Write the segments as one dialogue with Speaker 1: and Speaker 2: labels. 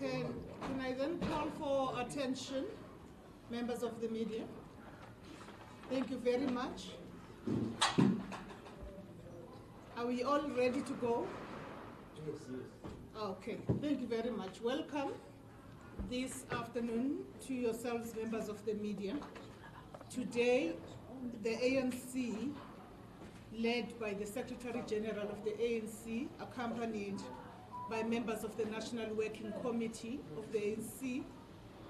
Speaker 1: Can I then call for attention, members of the media? Thank you very much. Are we all ready to go?
Speaker 2: Yes, yes.
Speaker 1: Okay, thank you very much. Welcome this afternoon to yourselves, members of the media. Today, the ANC, led by the Secretary General of the ANC, accompanied by members of the National Working Committee of the ANC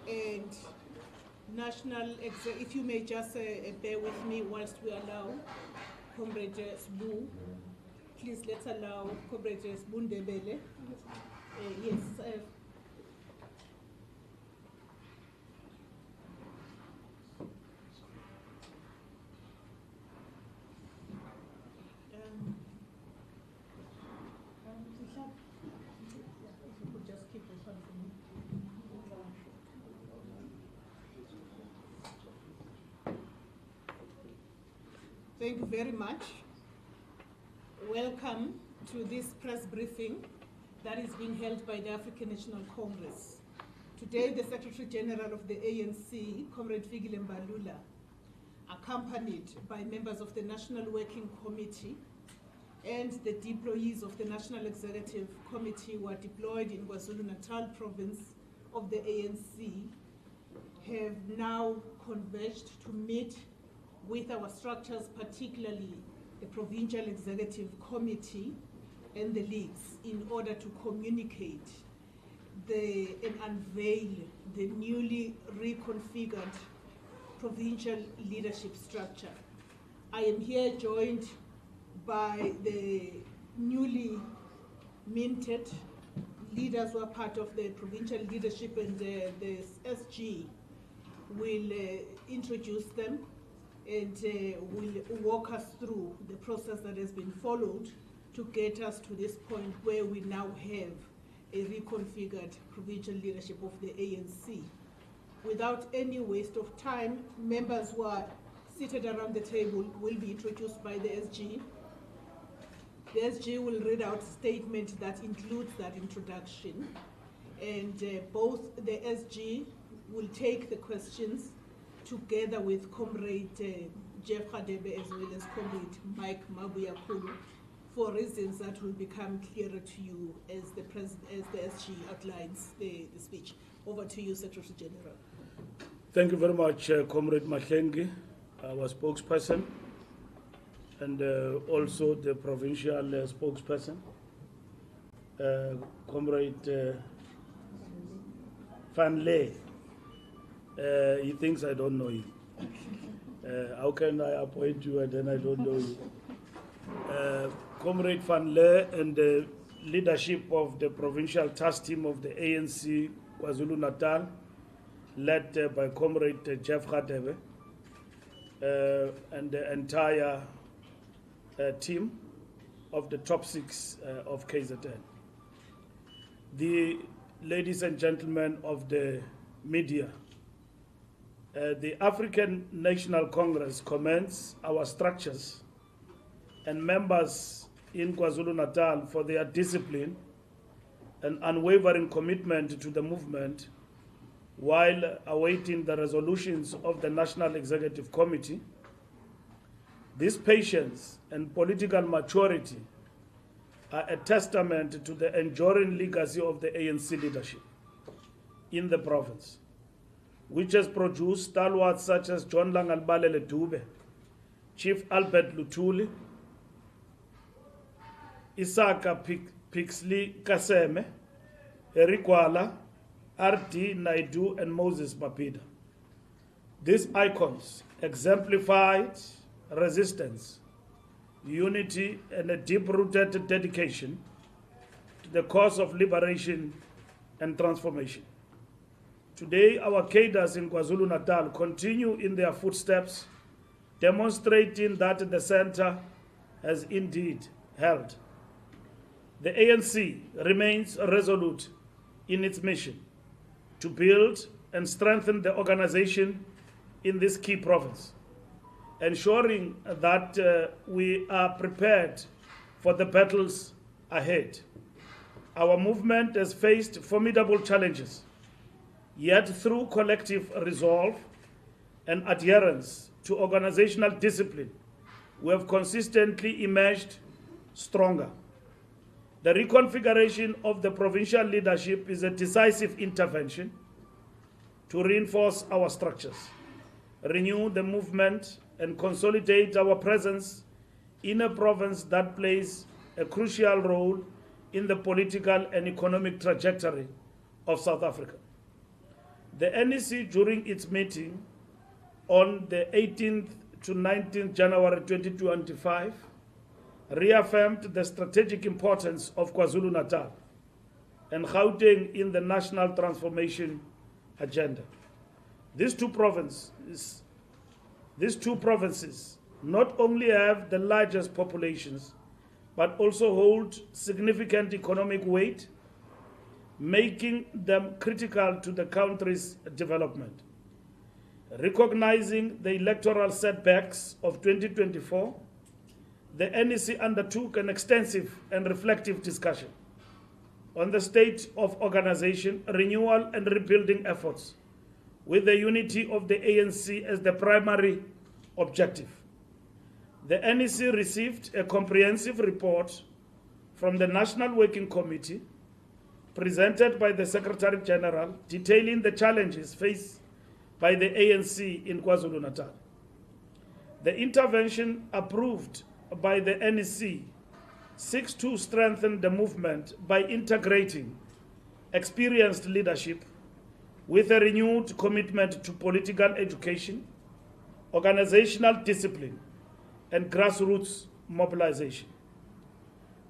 Speaker 1: and if you may just bear with me whilst we allow Comrade Sbu. Please let's allow Comrade Sbu Ndebele. Yes. Thank you very much. Welcome to this press briefing that is being held by the African National Congress. Today, the Secretary General of the ANC, Comrade Fikile Mbalula, accompanied by members of the National Working Committee and the employees of the National Executive Committee who are deployed in KwaZulu-Natal province of the ANC, have now converged to meet with our structures, particularly the Provincial Executive Committee and the leagues, in order to communicate and unveil the newly reconfigured provincial leadership structure. I am here joined by the newly minted leaders who are part of the provincial leadership, and the SG will introduce them and will walk us through the process that has been followed to get us to this point where we now have a reconfigured provincial leadership of the ANC. Without any waste of time, members who are seated around the table will be introduced by the SG. The SG will read out a statement that includes that introduction, and both the SG will take the questions together with Comrade Jeff Radebe as well as Comrade Mike Mabuyakulu, for reasons that will become clearer to you as the SG outlines the speech. Over to you, Secretary General.
Speaker 3: Thank you very much, Comrade Mahlengi, our spokesperson, and also the provincial spokesperson, Comrade Van Ley. He thinks I don't know you. How can I appoint you and then I don't know you? Comrade Van Ley and the leadership of the provincial task team of the ANC KwaZulu-Natal, led by Comrade Jeff Radebe, and the entire team of the top 6 of KZN. The ladies and gentlemen of the media, the African National Congress commends our structures and members in KwaZulu-Natal for their discipline and unwavering commitment to the movement while awaiting the resolutions of the National Executive Committee. This patience and political maturity are a testament to the enduring legacy of the ANC leadership in the province, which has produced stalwarts such as John Langalbalele Dube, Chief Albert Lutuli, Isaka Pixley Kaseme, Eric Wala, R.D. Naidu, and Moses Mapida. These icons exemplified resistance, unity, and a deep-rooted dedication to the cause of liberation and transformation. Today, our cadres in KwaZulu-Natal continue in their footsteps, demonstrating that the center has indeed held. The ANC remains resolute in its mission to build and strengthen the organization in this key province, ensuring that we are prepared for the battles ahead. our movement has faced formidable challenges, yet through collective resolve and adherence to organizational discipline, we have consistently emerged stronger. The reconfiguration of the provincial leadership is a decisive intervention to reinforce our structures, renew the movement, and consolidate our presence in a province that plays a crucial role in the political and economic trajectory of South Africa. The NEC, during its meeting on the 18th to 19th January 2025, reaffirmed the strategic importance of KwaZulu-Natal and Gauteng in the national transformation agenda. These two provinces not only have the largest populations, but also hold significant economic weight, making them critical to the country's development. Recognizing the electoral setbacks of 2024, the NEC undertook an extensive and reflective discussion on the state of organization, renewal, and rebuilding efforts, with the unity of the ANC as the primary objective. The NEC received a comprehensive report from the National Working Committee, presented by the Secretary General, detailing the challenges faced by the ANC in KwaZulu-Natal. The intervention approved by the NEC seeks to strengthen the movement by integrating experienced leadership with a renewed commitment to political education, organizational discipline, and grassroots mobilization.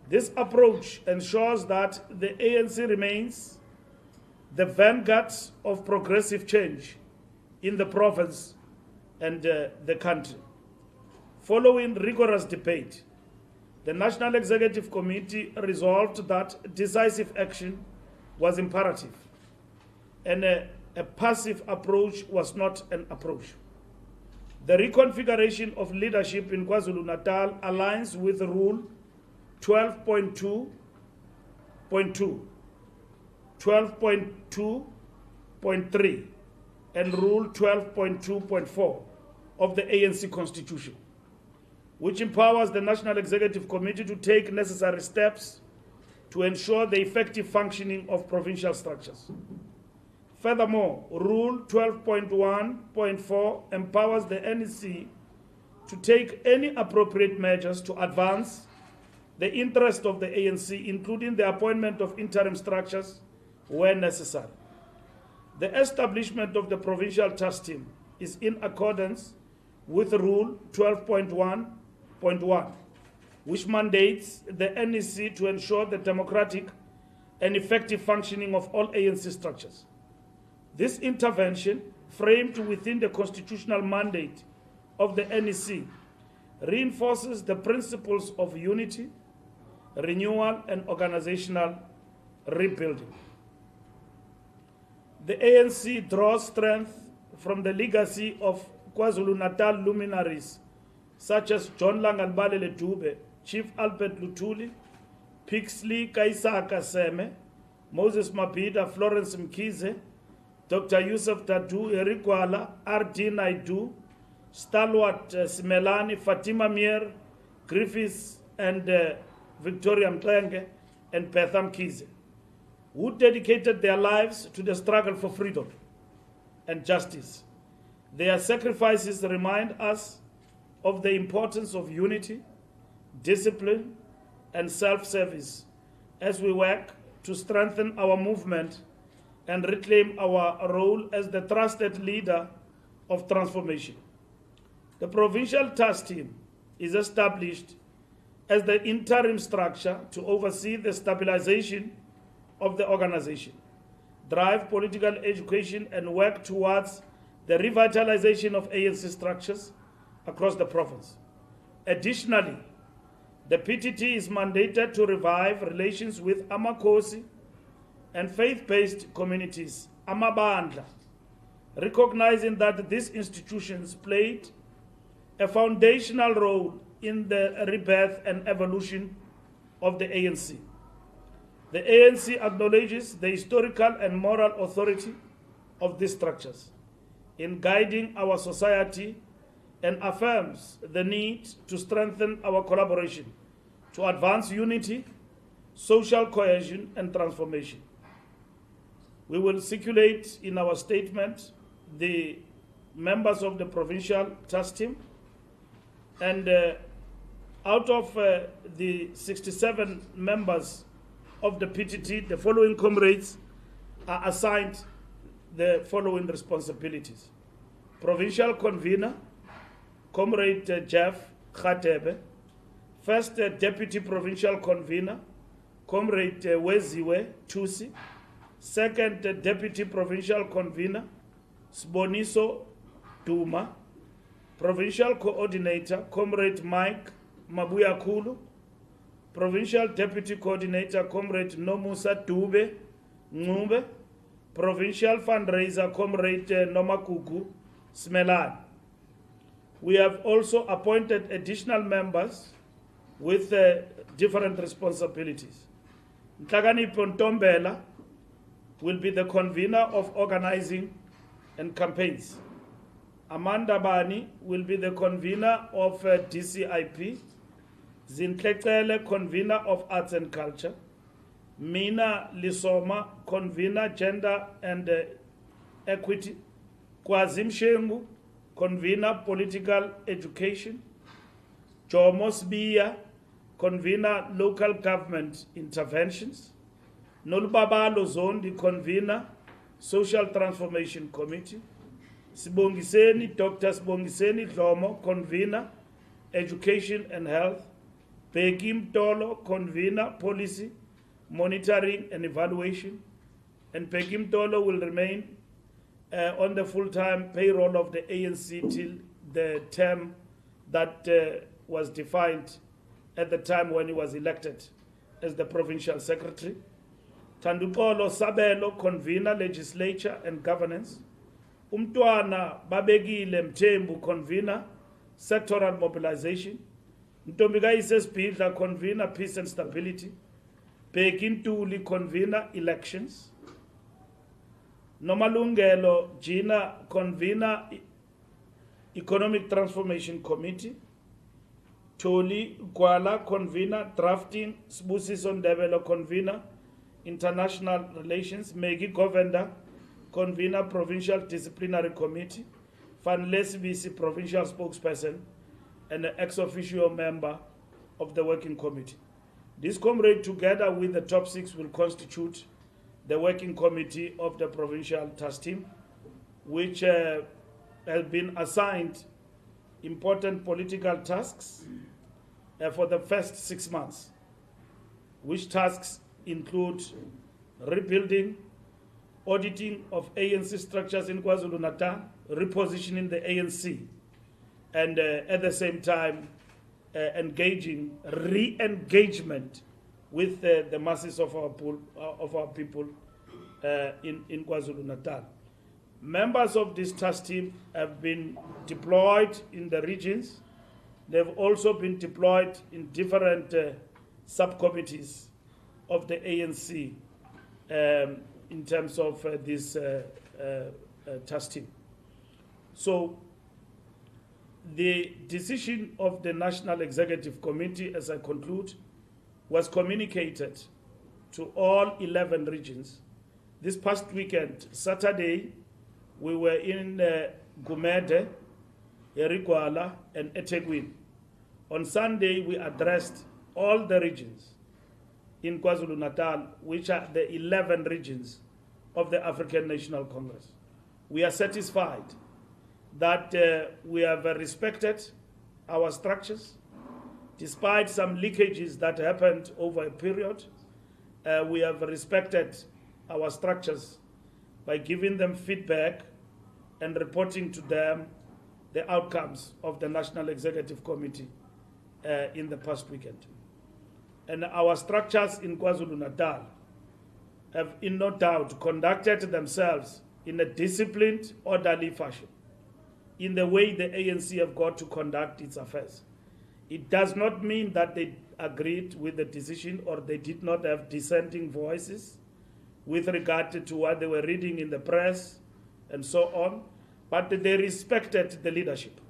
Speaker 3: This approach ensures that the ANC remains the vanguard of progressive change in the province and the country. Following rigorous debate, the National Executive Committee resolved that decisive action was imperative and a passive approach was not an approach. The reconfiguration of leadership in KwaZulu-Natal aligns with Rule 12.2, 12.2.3, and Rule 12.2.4 of the ANC Constitution, which empowers the National Executive Committee to take necessary steps to ensure the effective functioning of provincial structures. Furthermore, Rule 12.1.4 empowers the NEC to take any appropriate measures to advance the interest of the ANC, including the appointment of interim structures where necessary. The establishment of the provincial task team is in accordance with Rule 12.1.1, which mandates the NEC to ensure the democratic and effective functioning of all ANC structures. This intervention, framed within the constitutional mandate of the NEC, reinforces the principles of unity, renewal, and organizational rebuilding. The ANC draws strength from the legacy of KwaZulu-Natal luminaries such as John Langalbalele Dube, Chief Albert Lutuli, Pixley Kaisaka Seme, Moses Mabhida, Florence Mkhize, Dr. Yusuf Dadu, Eric Wala, R.D. Naidu, Stalwart Simelani, Fatima Mier, Griffiths, and Victoria Mtlenge, and Betham Mkhize, who dedicated their lives to the struggle for freedom and justice. Their sacrifices remind us of the importance of unity, discipline, and self-service as we work to strengthen our movement and reclaim our role as the trusted leader of transformation. The provincial task team is established as the interim structure to oversee the stabilization of the organization, drive political education, and work towards the revitalization of ANC structures across the province. Additionally, the PTT is mandated to revive relations with Amakosi and faith-based communities, Amabandla, recognizing that these institutions played a foundational role in the rebirth and evolution of the ANC. The ANC acknowledges the historical and moral authority of these structures in guiding our society and affirms the need to strengthen our collaboration to advance unity, social cohesion, and transformation. We will circulate in our statement the members of the provincial task team, and out of the 67 members of the PTT, the following comrades are assigned the following responsibilities. Provincial convener, Comrade Jeff Khatebe. First deputy provincial convener, Comrade Weziwe Tusi. Second deputy provincial convener, Sboniso Duma. Provincial coordinator, Comrade Mike Mabuyakulu. Provincial deputy coordinator, Comrade Nomusa Dube Ngube. Provincial fundraiser, Comrade Nomakuku Smelan. We have also appointed additional members with different responsibilities. Nhlakani Pontombela will be the convener of organizing and campaigns. Amanda Bani will be the convener of DCIP. Zintlekele, convener of arts and culture. Mina Lisoma, convener gender and equity. Kwazim Shengu, convener political education. Jomos Biya, convener local government interventions. Nolubabalo Zondi, convener social transformation committee. Sibongiseni, Dr. Sibongiseni Dlomo, convener education and health. Begim Tolo, convener policy, monitoring and evaluation. And Begim Tolo will remain on the full-time payroll of the ANC till the term that was defined at the time when he was elected as the provincial secretary. Tandukolo Sabelo, convener legislature and governance. Umtwana Babegile Mtembu, convener sectoral mobilization. Ntombikai Sespidla, convener peace and stability. Pekintuli, convener elections. Nomalungelo Gina, convener economic transformation committee. Toli Gwala, convener drafting. Sbusiso Ndebelo, convener international relations. Megi Govender, convener provincial disciplinary committee. Van Lesbisi, provincial spokesperson and an ex-officio member of the working committee. This comrade, together with the top 6, will constitute the working committee of the provincial task team, which has been assigned important political tasks for the first 6 months, which tasks include rebuilding, auditing of ANC structures in KwaZulu-Natal, repositioning the ANC, and at the same time engaging re-engagement with the masses of our people in KwaZulu-Natal. Members of this task team have been deployed in the regions. They've also been deployed in different subcommittees of the ANC in terms of this task team. So the decision of the National Executive Committee, as I conclude, was communicated to all 11 regions. This past weekend, Saturday, we were in Gumede, Erigwala, and eThekwini. On Sunday, we addressed all the regions in KwaZulu-Natal, which are the 11 regions of the African National Congress. We are satisfied that we have respected our structures. Despite some leakages that happened over a period, we have respected our structures by giving them feedback and reporting to them the outcomes of the National Executive Committee in the past weekend. And our structures in KwaZulu-Natal have in no doubt conducted themselves in a disciplined, orderly fashion, in the way the ANC have got to conduct its affairs. It does not mean that they agreed with the decision or they did not have dissenting voices with regard to what they were reading in the press and so on, but they respected the leadership.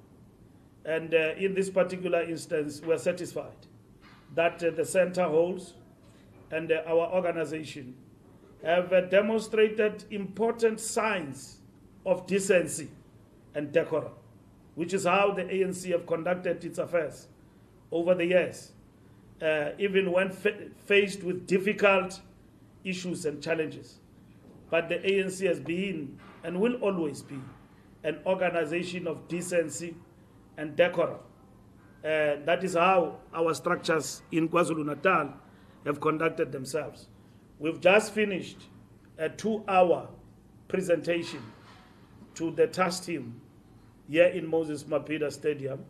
Speaker 3: And in this particular instance, we're satisfied that the center holds and our organization have demonstrated important signs of decency and decorum, which is how the ANC have conducted its affairs over the years, even when faced with difficult issues and challenges. But the ANC has been and will always be an organization of decency and decorum. That is how our structures in KwaZulu-Natal have conducted themselves. We've just finished a 2-hour presentation to the task team here in Moses Mabhida Stadium.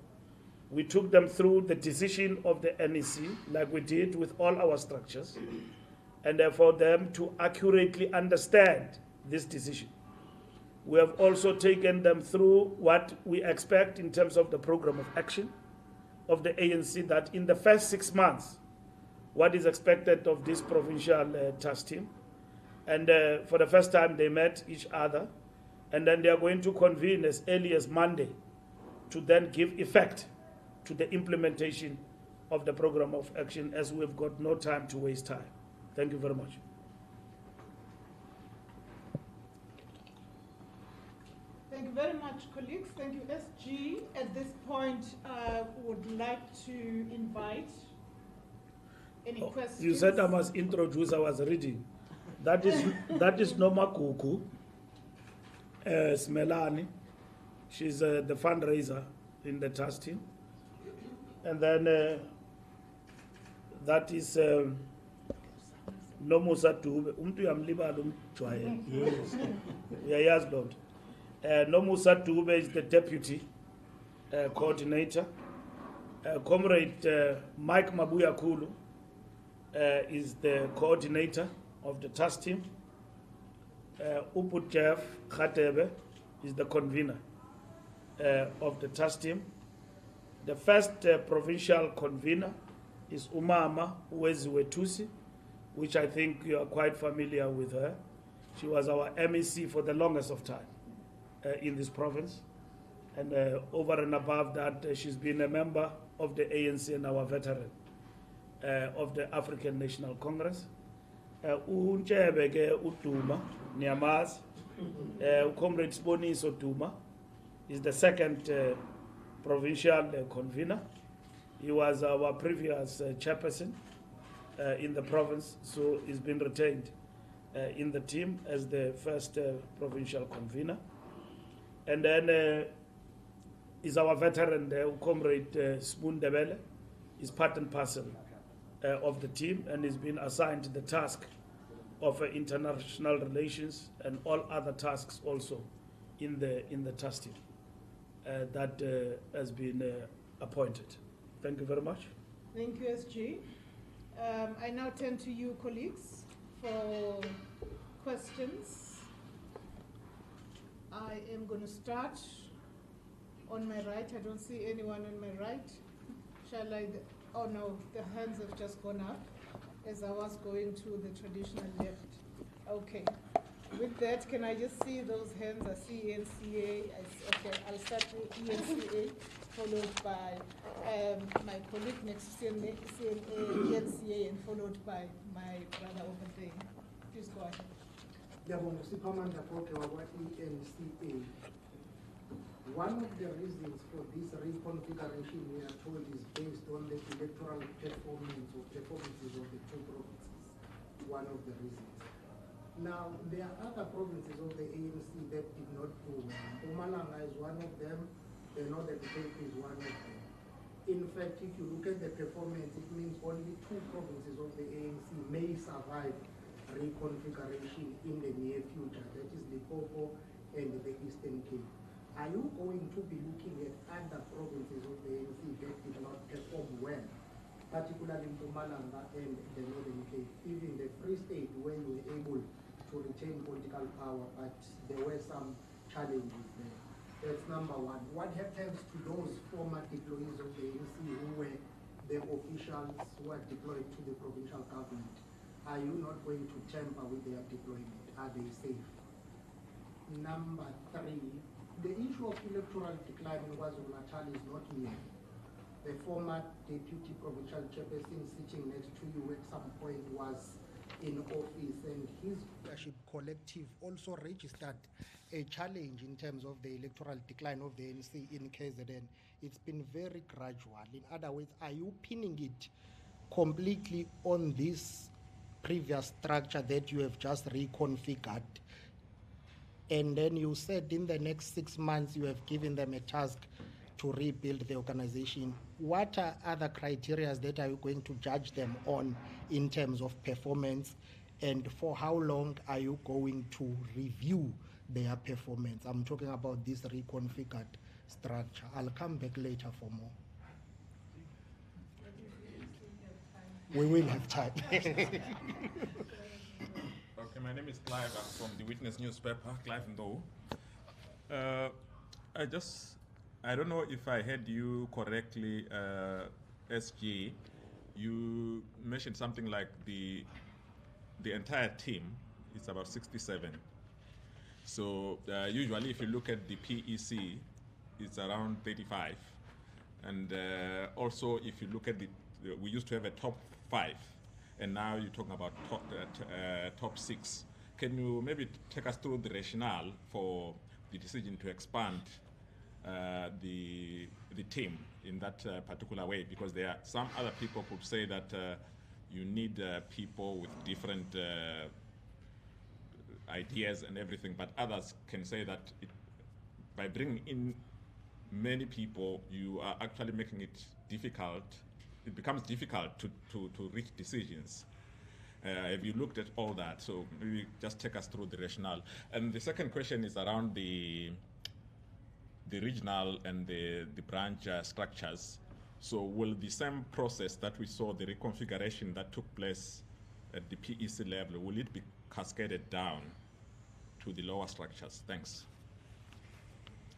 Speaker 3: We took them through the decision of the NEC, like we did with all our structures, and for them to accurately understand this decision. We have also taken them through what we expect in terms of the program of action of the ANC, that in the first 6 months, what is expected of this provincial task team. And for the first time, they met each other, and then they are going to convene as early as Monday to then give effect to the implementation of the program of action, as we've got no time to waste time. Thank you very much.
Speaker 1: Thank you very much, colleagues. Thank you, SG. At this point, I would like to invite any questions.
Speaker 3: You said I must introduce, I was reading. That is Noma Kuku Smelani. She's the fundraiser in the task team. And then that is Nomusa Dube. Umtu yamlibala umjwayele. Uyayazi loo nto. Nomusa Dube is the deputy coordinator. Comrade Mike Mabuya Kulu is the coordinator of the task team. Uput Jeff Khatebe is the convener of the task team. The first provincial convener is Umama Uweziwetusi, which I think you are quite familiar with her. She was our MEC for the longest of time in this province. And over and above that, she's been a member of the ANC and our veteran of the African National Congress. Unchebe ke uDuma Nyamazi, Comrade Siboniso Duma is the second provincial convener. He was our previous chairperson in the province, so he's been retained in the team as the first provincial convener. And then is our veteran, Comrade Spoon Debele, is part and parcel of the team, and has been assigned the task of international relations and all other tasks also in the task team that has been appointed. Thank you very much.
Speaker 1: Thank you, SG. I now turn to you, colleagues, for questions. I am going to start on my right. I don't see anyone on my right. Shall I? Oh no, the hands have just gone up as I was going to the traditional left. Okay. With that, can I just see those hands? I see ENCA. Okay, I'll start with ENCA, followed by my colleague next to CNA, ENCA, and followed by my brother over there. Please go ahead.
Speaker 2: One of the reasons for this reconfiguration, we are told, is based on the electoral performances of the two provinces. One of the reasons. Now, there are other provinces of the ANC that did not do well. Mpumalanga is one of them. The Northern Cape is one of them. In fact, if you look at the performance, it means only two provinces of the ANC may survive reconfiguration in the near future. That is Limpopo and the Eastern Cape. Are you going to be looking at other provinces of the ANC that did not perform well, particularly Mpumalanga and the Northern Cape, even the Free State, where you were able to retain political power, but there were some challenges there? That's number one. What happens to those former deployees of the ANC who were the officials who are deployed to the provincial government? Are you not going to tamper with their deployment? Are they safe? Number three, the issue of electoral decline in KwaZulu-Natal is not new. The former deputy provincial chairperson sitting next to you at some point was in office, and his leadership collective also registered a challenge in terms of the electoral decline of the ANC in KZN. It's been very gradual. In other words, are you pinning it completely on this previous structure that you have just reconfigured? And then you said in the next 6 months you have given them a task to rebuild the organization. What are other criteria that are you going to judge them on in terms of performance, and for how long are you going to review their performance? I'm talking about this reconfigured structure. I'll come back later for more. We will have time.
Speaker 4: Okay, my name is Clive. I'm from the Witness newspaper, Clive Ndo. I don't know if I heard you correctly, SG. You mentioned something like the entire team is about 67. So usually if you look at the PEC, it's around 35. And also if you look at we used to have a top 5, and now you're talking about top 6. Can you maybe take us through the rationale for the decision to expand the team in that particular way? Because there are some other people could say that you need people with different ideas and everything, but others can say that by bringing in many people, you are actually making it difficult. It becomes difficult to reach decisions. Have you looked at all that? So maybe just take us through the rationale. And the second question is around the regional and the branch structures. So will the same process that we saw, the reconfiguration that took place at the PEC level, will it be cascaded down to the lower structures? Thanks.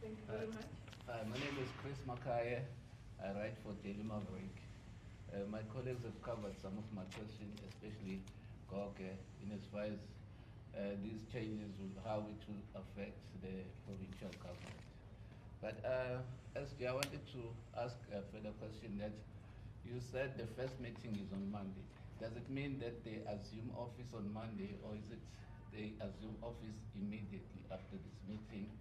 Speaker 1: Thank you very much.
Speaker 5: My name is Chris Makaye. I write for Daily Maverick. My colleagues have covered some of my questions, especially Goke, in as far as these changes, how it will affect the provincial government. But SG, I wanted to ask a further question that you said the first meeting is on Monday. Does it mean that they assume office on Monday, or is it they assume office immediately after this meeting?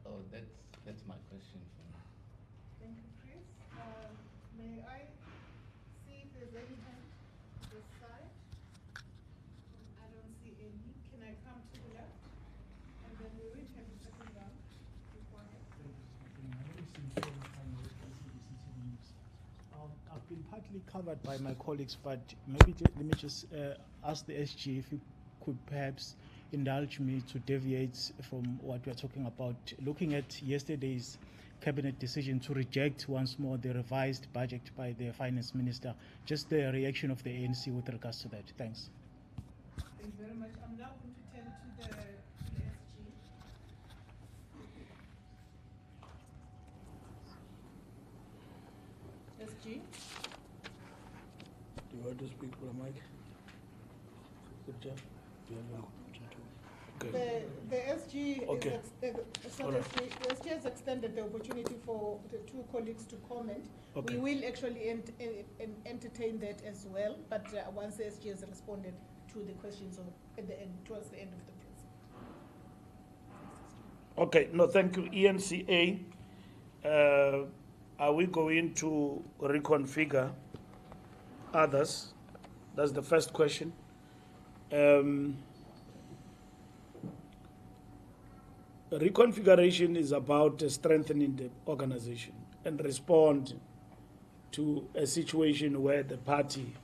Speaker 5: Oh, that's my question for now.
Speaker 1: Thank you, Chris. May I see if there's any hand this side? I don't see any. Can I come to the left? And then we will have the second round.
Speaker 3: I've been partly covered by my colleagues, but maybe let me just ask the SG if you could perhaps indulge me to deviate from what we're talking about. Looking at yesterday's cabinet decision to reject once more the revised budget by the finance minister, just the reaction of the ANC with regards to that. Thanks.
Speaker 1: Thank you very much. I'm now going to turn to the SG. SG?
Speaker 3: Do you want to speak for the mic? Good job.
Speaker 1: The SG,
Speaker 3: okay.
Speaker 1: The SG has extended the opportunity for the two colleagues to comment.
Speaker 3: Okay.
Speaker 1: We will actually entertain that as well, but once the SG has responded to the questions at the end, towards the end of the process.
Speaker 3: Okay, no, thank you. ENCA, are we going to reconfigure others? That's the first question. Reconfiguration is about strengthening the organization and respond to a situation where the party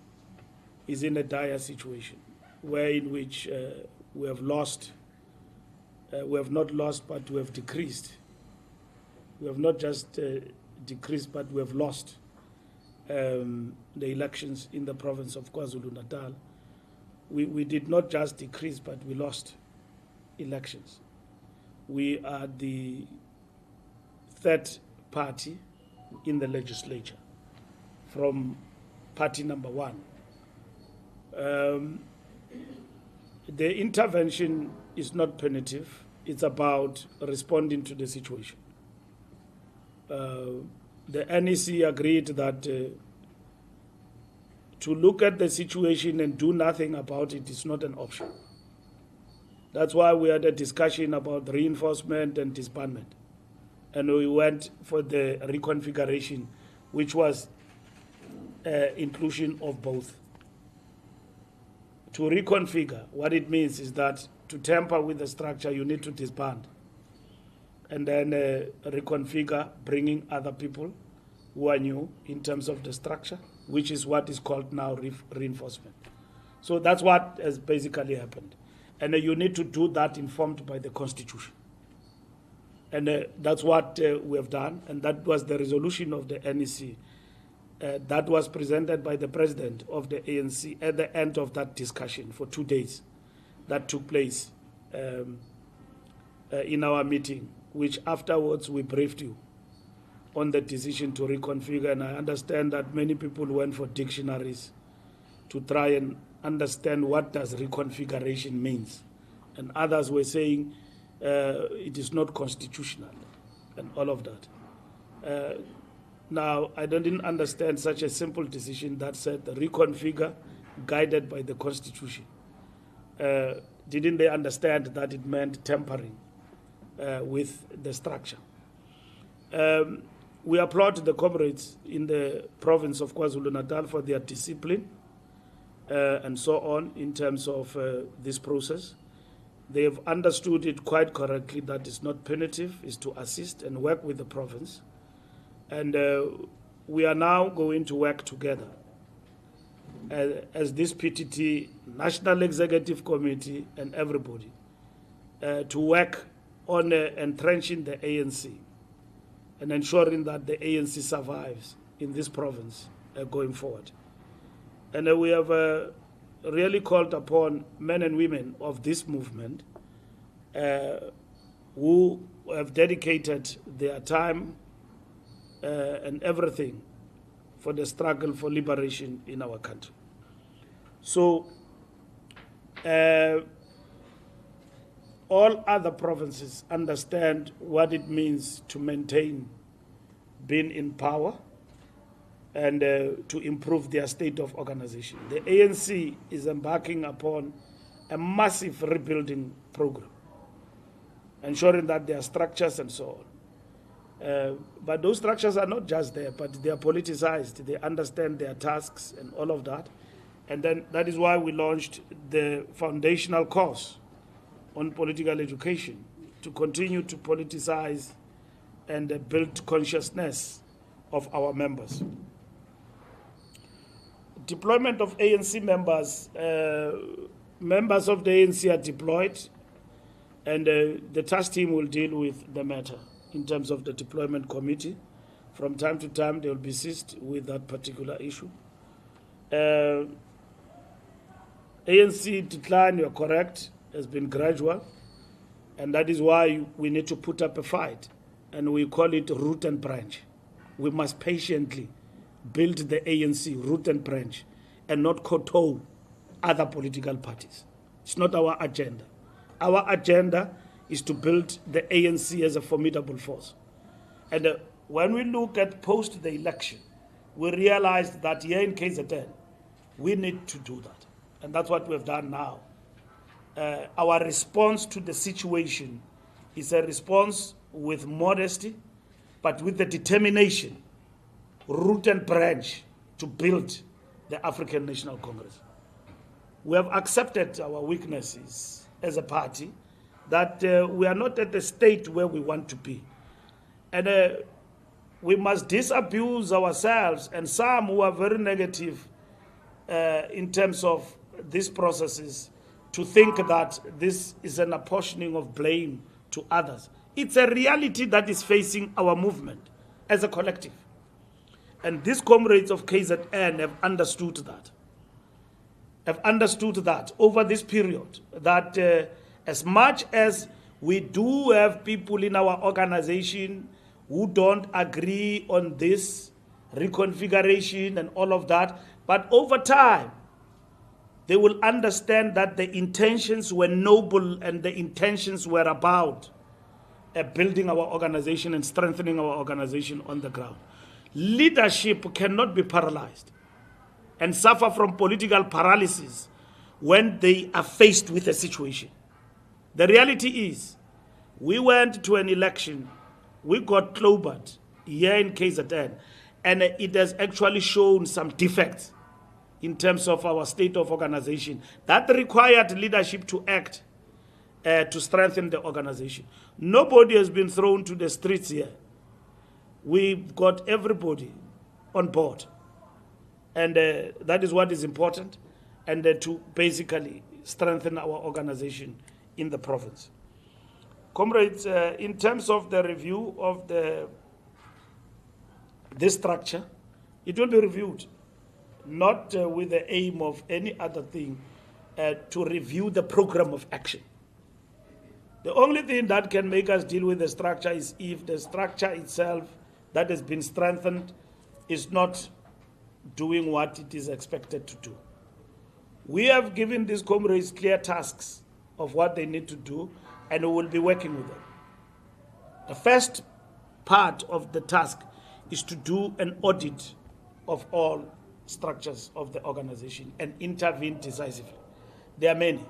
Speaker 3: is in a dire situation, where in which we have lost, we have not lost, but we have decreased. We have not just decreased, but we have lost the elections in the province of KwaZulu-Natal. We did not just decrease, but we lost elections. we are the third party in the legislature from party number one. The intervention is not punitive. It's about responding to the situation. The NEC agreed that to look at the situation and do nothing about it is not an option. That's why we had a discussion about reinforcement and disbandment. And we went for the reconfiguration, which was inclusion of both. To reconfigure, what it means is that to tamper with the structure, you need to disband. And then reconfigure, bringing other people who are new in terms of the structure, which is what is called now reinforcement. So that's what has basically happened. And you need to do that informed by the Constitution. And that's what we have done, and that was the resolution of the NEC. That was presented by the president of the ANC at the end of that discussion for 2 days that took place in our meeting, which afterwards we briefed you on the decision to reconfigure. And I understand that many people went for dictionaries to try and understand what does reconfiguration means. And others were saying it is not constitutional and all of that. Now, I didn't understand such a simple decision that said reconfigure guided by the Constitution. Didn't they understand that it meant tampering with the structure? We applaud the comrades in the province of KwaZulu-Natal for their discipline and so on in terms of this process. They have understood it quite correctly that it's not punitive, it's to assist and work with the province. And we are now going to work together as this PTT, National Executive Committee, and everybody to work on entrenching the ANC and ensuring that the ANC survives in this province going forward. And we have really called upon men and women of this movement who have dedicated their time and everything for the struggle for liberation in our country. So all other provinces understand what it means to maintain being in power and to improve their state of organization. The ANC is embarking upon a massive rebuilding program, ensuring that there are structures and so on. But those structures are not just there, but they are politicized. They understand their tasks and all of that. And then that is why we launched the foundational course on political education to continue to politicize and build consciousness of our members. Deployment of ANC members, members of the ANC are deployed, and the task team will deal with the matter in terms of the deployment committee. From time to time, they will be seized with that particular issue. ANC decline, you're correct, has been gradual, and that is why we need to put up a fight, and we call it root and branch. We must patiently build the ANC root and branch and not kowtow other political parties. It's not our agenda. Our agenda is to build the ANC as a formidable force. And when we look at post the election, we realized that here in KZN, we need to do that. And that's what we've done now. Our response to the situation is a response with modesty, but with the determination, root and branch, to build the African National Congress. We have accepted our weaknesses as a party, that we are not at the state where we want to be. And we must disabuse ourselves and some who are very negative in terms of these processes to think that this is an apportioning of blame to others. It's a reality that is facing our movement as a collective. And these comrades of KZN have understood that over this period, that as much as We do have people in our organization who don't agree on this reconfiguration and all of that, but over time, they will understand that the intentions were noble and the intentions were about building our organization and strengthening our organization on the ground. Leadership cannot be paralyzed and suffer from political paralysis when they are faced with a situation. The reality is, we went to an election, we got clobbered here in KZN, and it has actually shown some defects in terms of our state of organization. That required leadership to act to strengthen the organization. Nobody has been thrown to the streets here. We've got everybody on board. And that is what is important, and to basically strengthen our organization in the province. Comrades, in terms of the review of this structure, it will be reviewed, not with the aim of any other thing, to review the program of action. The only thing that can make us deal with the structure is if the structure itself that has been strengthened is not doing what it is expected to do. We have given these comrades clear tasks of what they need to do, and we will be working with them. The first part of the task is to do an audit of all structures of the organization and intervene decisively. There are many,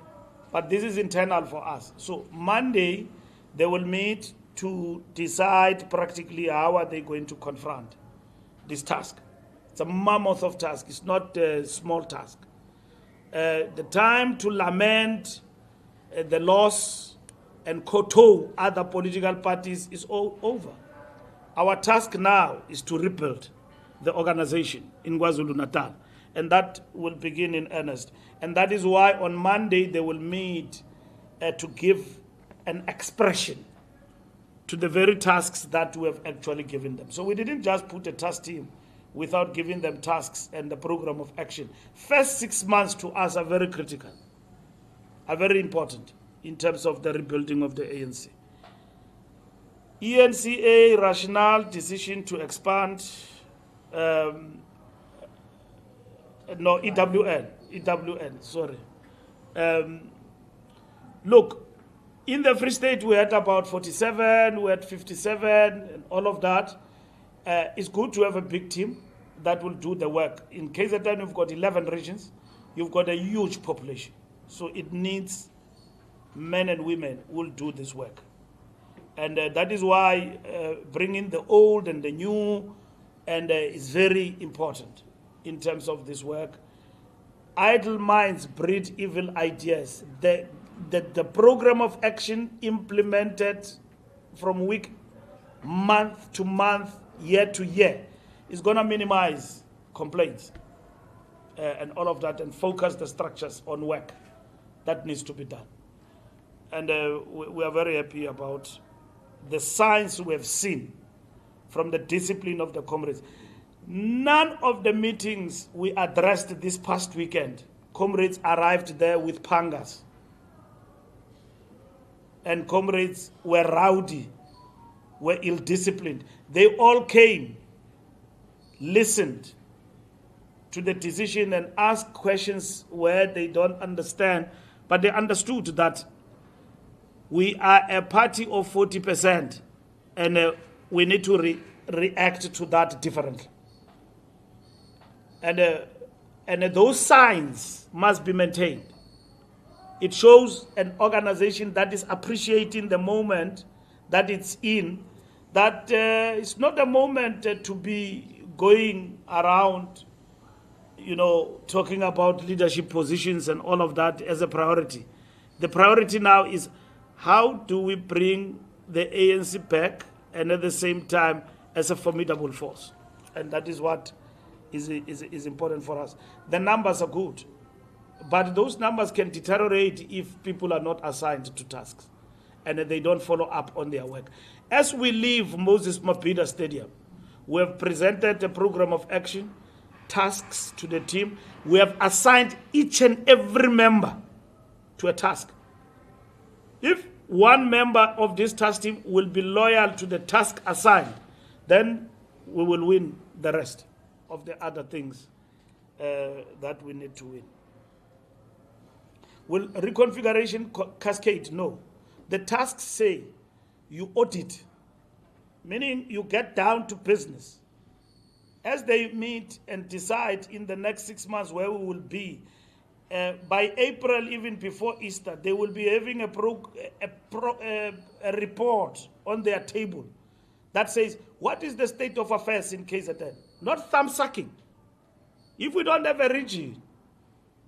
Speaker 3: but this is internal for us. So Monday, they will meet to decide practically how are they going to confront this task. It's a mammoth of task. It's not a small task. The time to lament the loss and kowtow other political parties is all over. Our task now is to rebuild the organization in KwaZulu-Natal, and that will begin in earnest. And that is why on Monday they will meet to give an expression to the very tasks that we have actually given them. So we didn't just put a task team without giving them tasks and the program of action. First 6 months to us are very critical, are very important in terms of the rebuilding of the ANC. ENCA rationale decision to expand, EWN, sorry. Look, in the Free State we had about 47, we had 57, and all of that. It's good to have a big team that will do the work. In KZN, you've got 11 regions. You've got a huge population. So it needs men and women who will do this work. And that is why bringing the old and the new is very important in terms of this work. Idle minds breed evil ideas. The program of action implemented from month to month, year to year, is going to minimize complaints and all of that, and focus the structures on work that needs to be done. And we are very happy about the signs we have seen from the discipline of the comrades. None of the meetings we addressed this past weekend, comrades arrived there with pangas. And comrades were rowdy, were ill-disciplined. They all came, listened to the decision and asked questions where they don't understand, but they understood that we are a party of 40% and we need to react to that differently. And those signs must be maintained. It shows an organization that is appreciating the moment that it's in, that it's not a moment to be going around, talking about leadership positions and all of that as a priority. The priority now is how do we bring the ANC back and at the same time as a formidable force. And that is what is important for us. The numbers are good, but those numbers can deteriorate if people are not assigned to tasks and they don't follow up on their work. As we leave Moses Mabhida Stadium, we have presented a program of action, tasks to the team. We have assigned each and every member to a task. If one member of this task team will be loyal to the task assigned, then we will win the rest of the other things that we need to win. Will reconfiguration cascade? No. The tasks say you audit, meaning you get down to business. As they meet and decide in the next 6 months where we will be, by April, even before Easter, they will be having a report on their table that says, what is the state of affairs in KZN? Not thumb-sucking. If we don't have a region,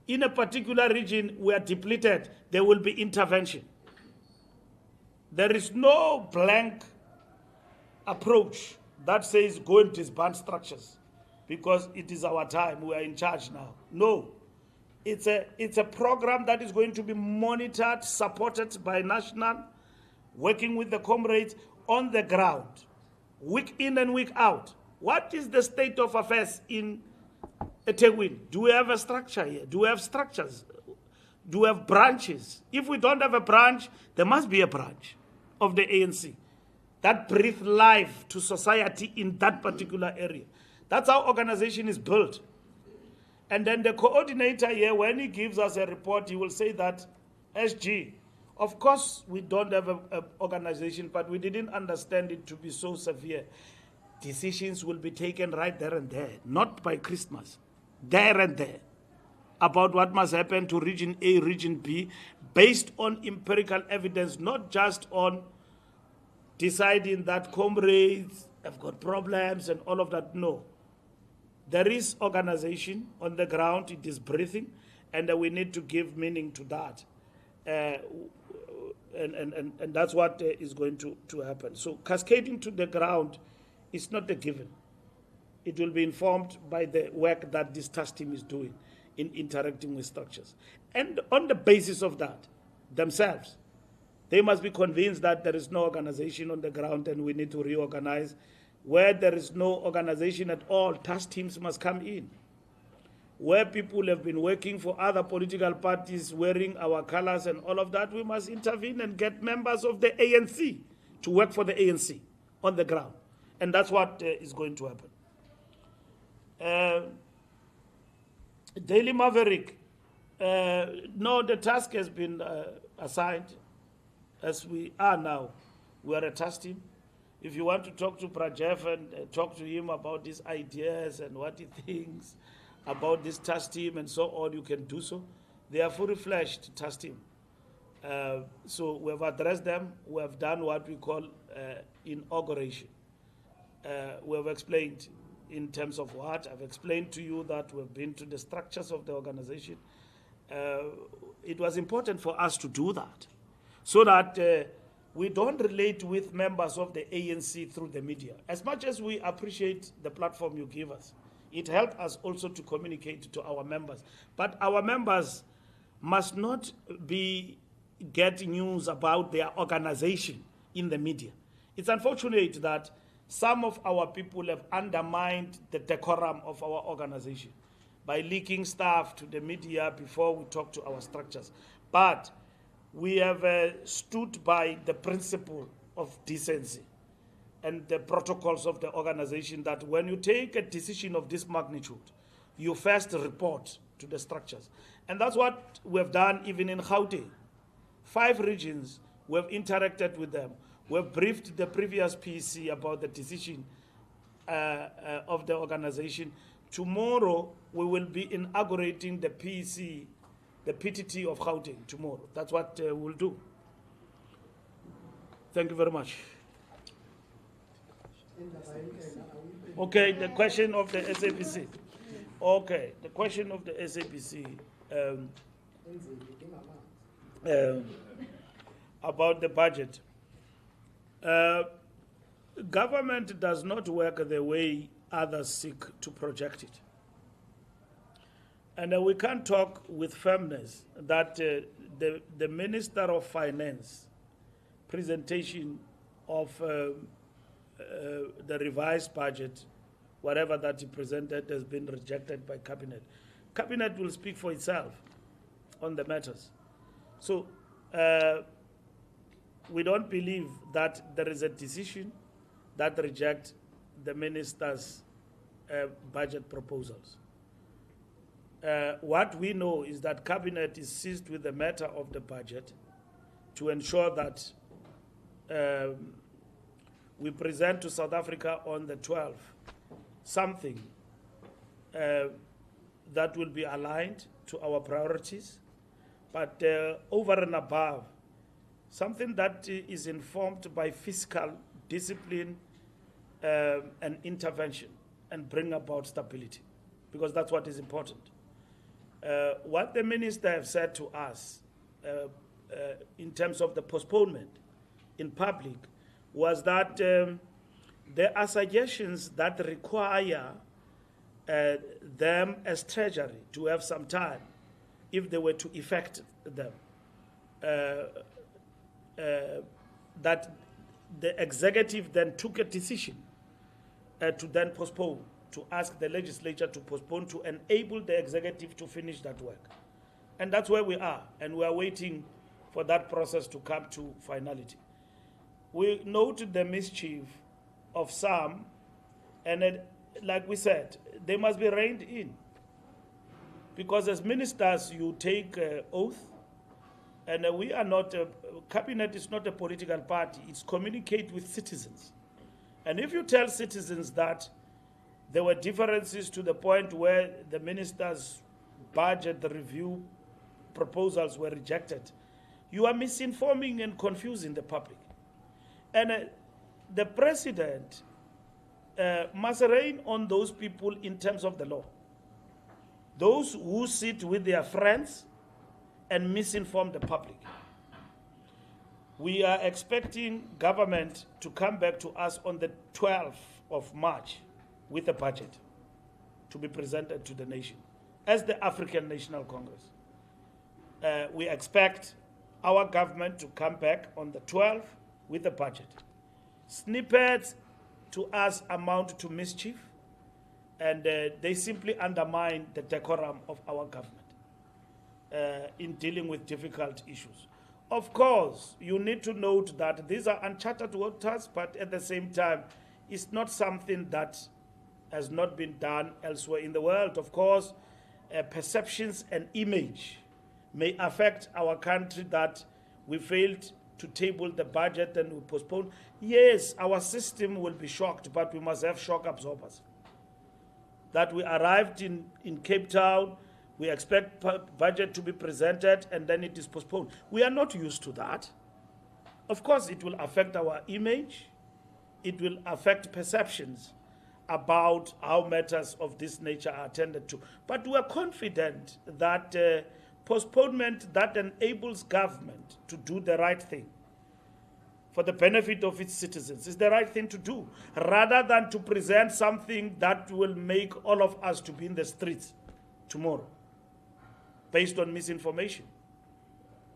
Speaker 3: in a particular region we are depleted, there will be intervention. There is no blank approach that says go and disband structures because it is our time, we are in charge now. No. It's a program that is going to be monitored, supported by national, working with the comrades on the ground, week in and week out. What is the state of affairs in eThekwini? Do we have a structure here? Do we have structures? Do we have branches? If we don't have a branch, there must be a branch of the ANC that breathes life to society in that particular area. That's how organization is built. And then the coordinator here, when he gives us a report, he will say that, SG, of course we don't have an organization, but we didn't understand it to be so severe. Decisions will be taken right there and there, not by Christmas, there and there, about what must happen to Region A, Region B, based on empirical evidence, not just on deciding that comrades have got problems and all of that. No. There is organization on the ground, it is breathing, and we need to give meaning to that. And that's what is going to happen. So cascading to the ground is not a given. It will be informed by the work that this task team is doing in interacting with structures. And on the basis of that, themselves, they must be convinced that there is no organization on the ground and we need to reorganize. Where there is no organization at all, task teams must come in. Where people have been working for other political parties, wearing our colors and all of that, we must intervene and get members of the ANC to work for the ANC on the ground. And that's what is going to happen. Daily Maverick, no, the task has been assigned. As we are now, we are a task team. If you want to talk to Prajeff and talk to him about his ideas and what he thinks about this task team and so on, you can do so. They are fully-fledged task team. So we have addressed them. We have done what we call inauguration. We have explained in terms of what. I've explained to you that we've been to the structures of the organization. It was important for us to do that so that we don't relate with members of the ANC through the media. As much as we appreciate the platform you give us, it helps us also to communicate to our members. But our members must not get news about their organization in the media. It's unfortunate that some of our people have undermined the decorum of our organization by leaking stuff to the media before we talk to our structures. But we have stood by the principle of decency and the protocols of the organization that when you take a decision of this magnitude, you first report to the structures. And that's what we have done even in Gauteng. 5 regions, we have interacted with them. We have briefed the previous PC about the decision of the organization. Tomorrow, we will be inaugurating the PC, the PTT of Gauteng tomorrow. That's what we'll do. Thank you very much. Okay, the question of the SAPC. Okay, the question of the SAPC about the budget. Government does not work the way others seek to project it. And we can't talk with firmness that the Minister of Finance presentation of the revised budget, whatever that he presented, has been rejected by Cabinet. Cabinet will speak for itself on the matters. So we don't believe that there is a decision that rejects the minister's budget proposals. What we know is that Cabinet is seized with the matter of the budget to ensure that we present to South Africa on the 12th something that will be aligned to our priorities, but over and above, something that is informed by fiscal discipline and intervention and bring about stability, because that's what is important. What the minister have said to us in terms of the postponement in public was that there are suggestions that require them as Treasury to have some time if they were to effect them. That the executive then took a decision to then postpone, to ask the legislature to postpone to enable the executive to finish that work. And that's where we are, and we are waiting for that process to come to finality. We noted the mischief of some, and like we said, they must be reined in. Because as ministers, you take oath, and we are not, Cabinet is not a political party, it's communicate with citizens. And if you tell citizens that there were differences to the point where the minister's budget review proposals were rejected, you are misinforming and confusing the public. And the president must rein on those people in terms of the law. Those who sit with their friends and misinform the public. We are expecting government to come back to us on the 12th of March with a budget to be presented to the nation as the African National Congress. We expect our government to come back on the 12th with a budget. Snippets to us amount to mischief, and they simply undermine the decorum of our government in dealing with difficult issues. Of course, you need to note that these are uncharted waters, but at the same time, it's not something that has not been done elsewhere in the world. Of course, perceptions and image may affect our country that we failed to table the budget and we postpone. Yes, our system will be shocked, but we must have shock absorbers. That we arrived in Cape Town, we expect budget to be presented, and then it is postponed. We are not used to that. Of course, it will affect our image. It will affect perceptions about how matters of this nature are attended to. But we are confident that postponement that enables government to do the right thing for the benefit of its citizens is the right thing to do, rather than to present something that will make all of us to be in the streets tomorrow based on misinformation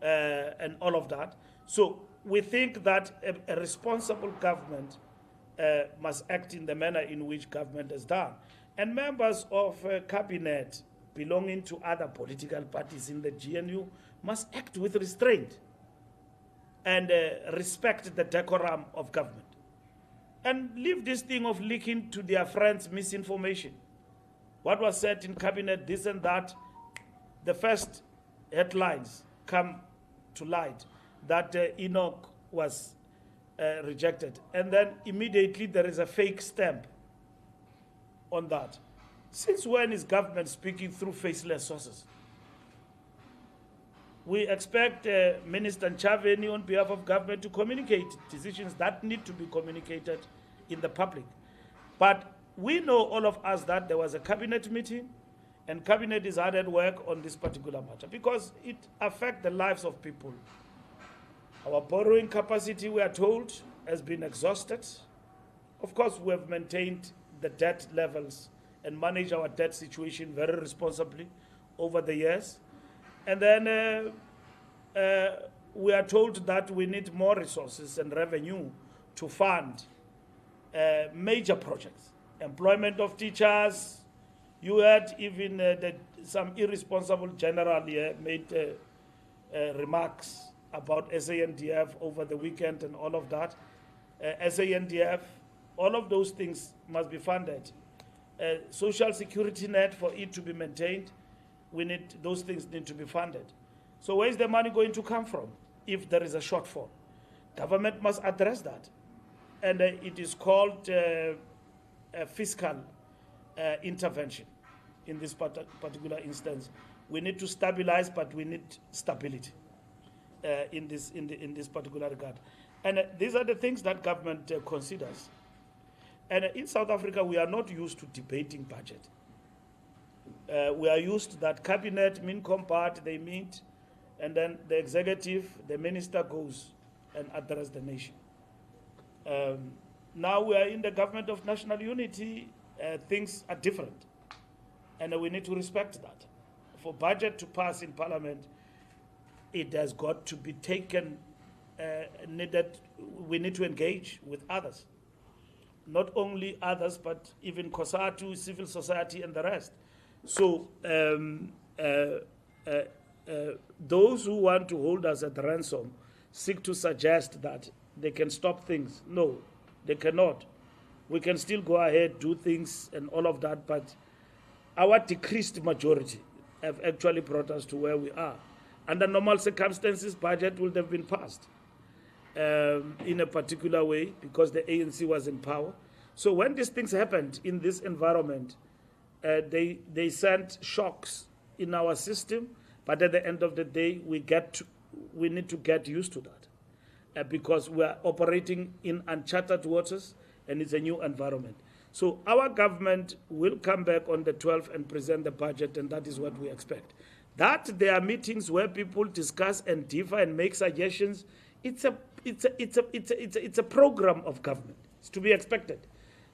Speaker 3: and all of that. So we think that a responsible government must act in the manner in which government has done. And members of cabinet belonging to other political parties in the GNU must act with restraint and respect the decorum of government. And leave this thing of leaking to their friends misinformation. What was said in cabinet, this and that, the first headlines come to light that Enoch was rejected. And then immediately there is a fake stamp on that. Since when is government speaking through faceless sources? We expect Minister Nchaveni on behalf of government to communicate decisions that need to be communicated in the public. But we know, all of us, that there was a cabinet meeting, and cabinet is hard at work on this particular matter because it affects the lives of people. Our borrowing capacity, we are told, has been exhausted. Of course, we have maintained the debt levels and managed our debt situation very responsibly over the years. And then we are told that we need more resources and revenue to fund major projects. Employment of teachers. You had even some irresponsible general here made remarks about SANDF over the weekend and all of that. SANDF, all of those things must be funded. Social security net, for it to be maintained, those things need to be funded. So where is the money going to come from if there is a shortfall? Government must address that. And it is called fiscal intervention in this particular instance. We need to stabilize, but we need stability in this particular regard. And these are the things that government considers. And in South Africa, we are not used to debating budget. We are used to that cabinet, Mincom part, they meet, and then the executive, the minister goes and address the nation. Now we are in the government of national unity, things are different. And we need to respect that. For budget to pass in parliament, it has got to be taken, we need to engage with others. Not only others, but even COSATU, civil society, and the rest. So those who want to hold us at ransom seek to suggest that they can stop things. No, they cannot. We can still go ahead, do things and all of that, but our decreased majority have actually brought us to where we are. Under normal circumstances, budget would have been passed in a particular way because the ANC was in power. So when these things happened in this environment, they sent shocks in our system, but at the end of the day, we need to get used to that because we are operating in uncharted waters and it's a new environment. So our government will come back on the 12th and present the budget, and that is what we expect. That there are meetings where people discuss and differ and make suggestions. It's a program of government. It's to be expected.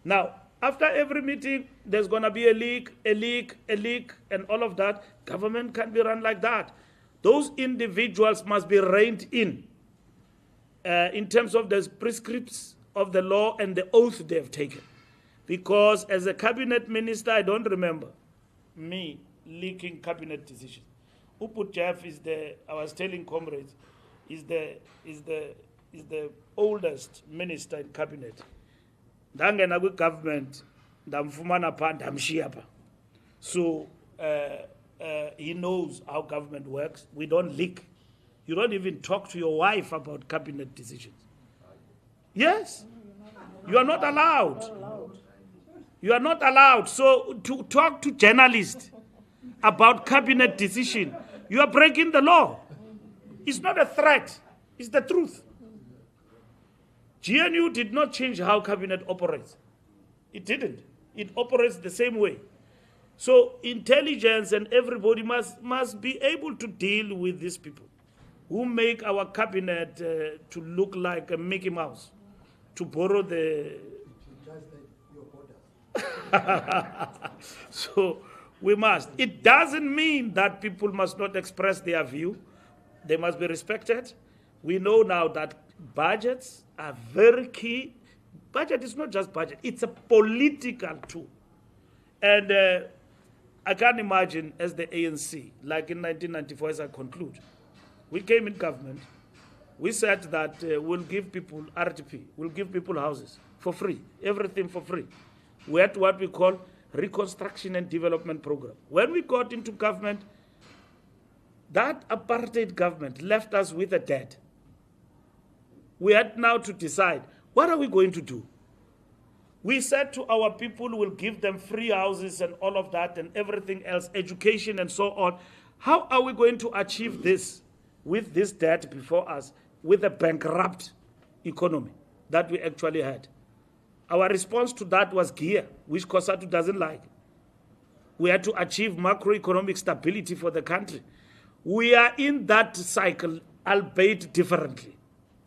Speaker 3: Now, after every meeting, there's going to be a leak, and all of that. Government can't be run like that. Those individuals must be reined in terms of the prescripts of the law and the oath they have taken. Because as a cabinet minister, I don't remember me leaking cabinet decisions. Uput Jeff I was telling comrades, is the oldest minister in cabinet. Ndangena kwi government ndamfumana pha ndamshiya pha. So he knows how government works. We don't leak. You don't even talk to your wife about cabinet decisions. Yes, you are not allowed. You are not allowed. So to talk to journalists about cabinet decision, you are breaking the law. It's not a threat. It's the truth. GNU did not change how cabinet operates. It didn't. It operates the same way. So intelligence and everybody must be able to deal with these people who make our cabinet to look like a Mickey Mouse, to borrow the... So we must. It doesn't mean that people must not express their view. They must be respected. We know now that budgets are very key. Budget is not just budget. It's a political tool. And I can't imagine as the ANC, like in 1994, as I conclude, we came in government, we said that we'll give people RTP, we'll give people houses for free, everything for free. We had what we call Reconstruction and Development Program. When we got into government, that apartheid government left us with a debt. We had now to decide, what are we going to do? We said to our people, we'll give them free houses and all of that and everything else, education and so on. How are we going to achieve this with this debt before us, with a bankrupt economy that we actually had? Our response to that was gear, which COSATU doesn't like. We had to achieve macroeconomic stability for the country. We are in that cycle, albeit differently,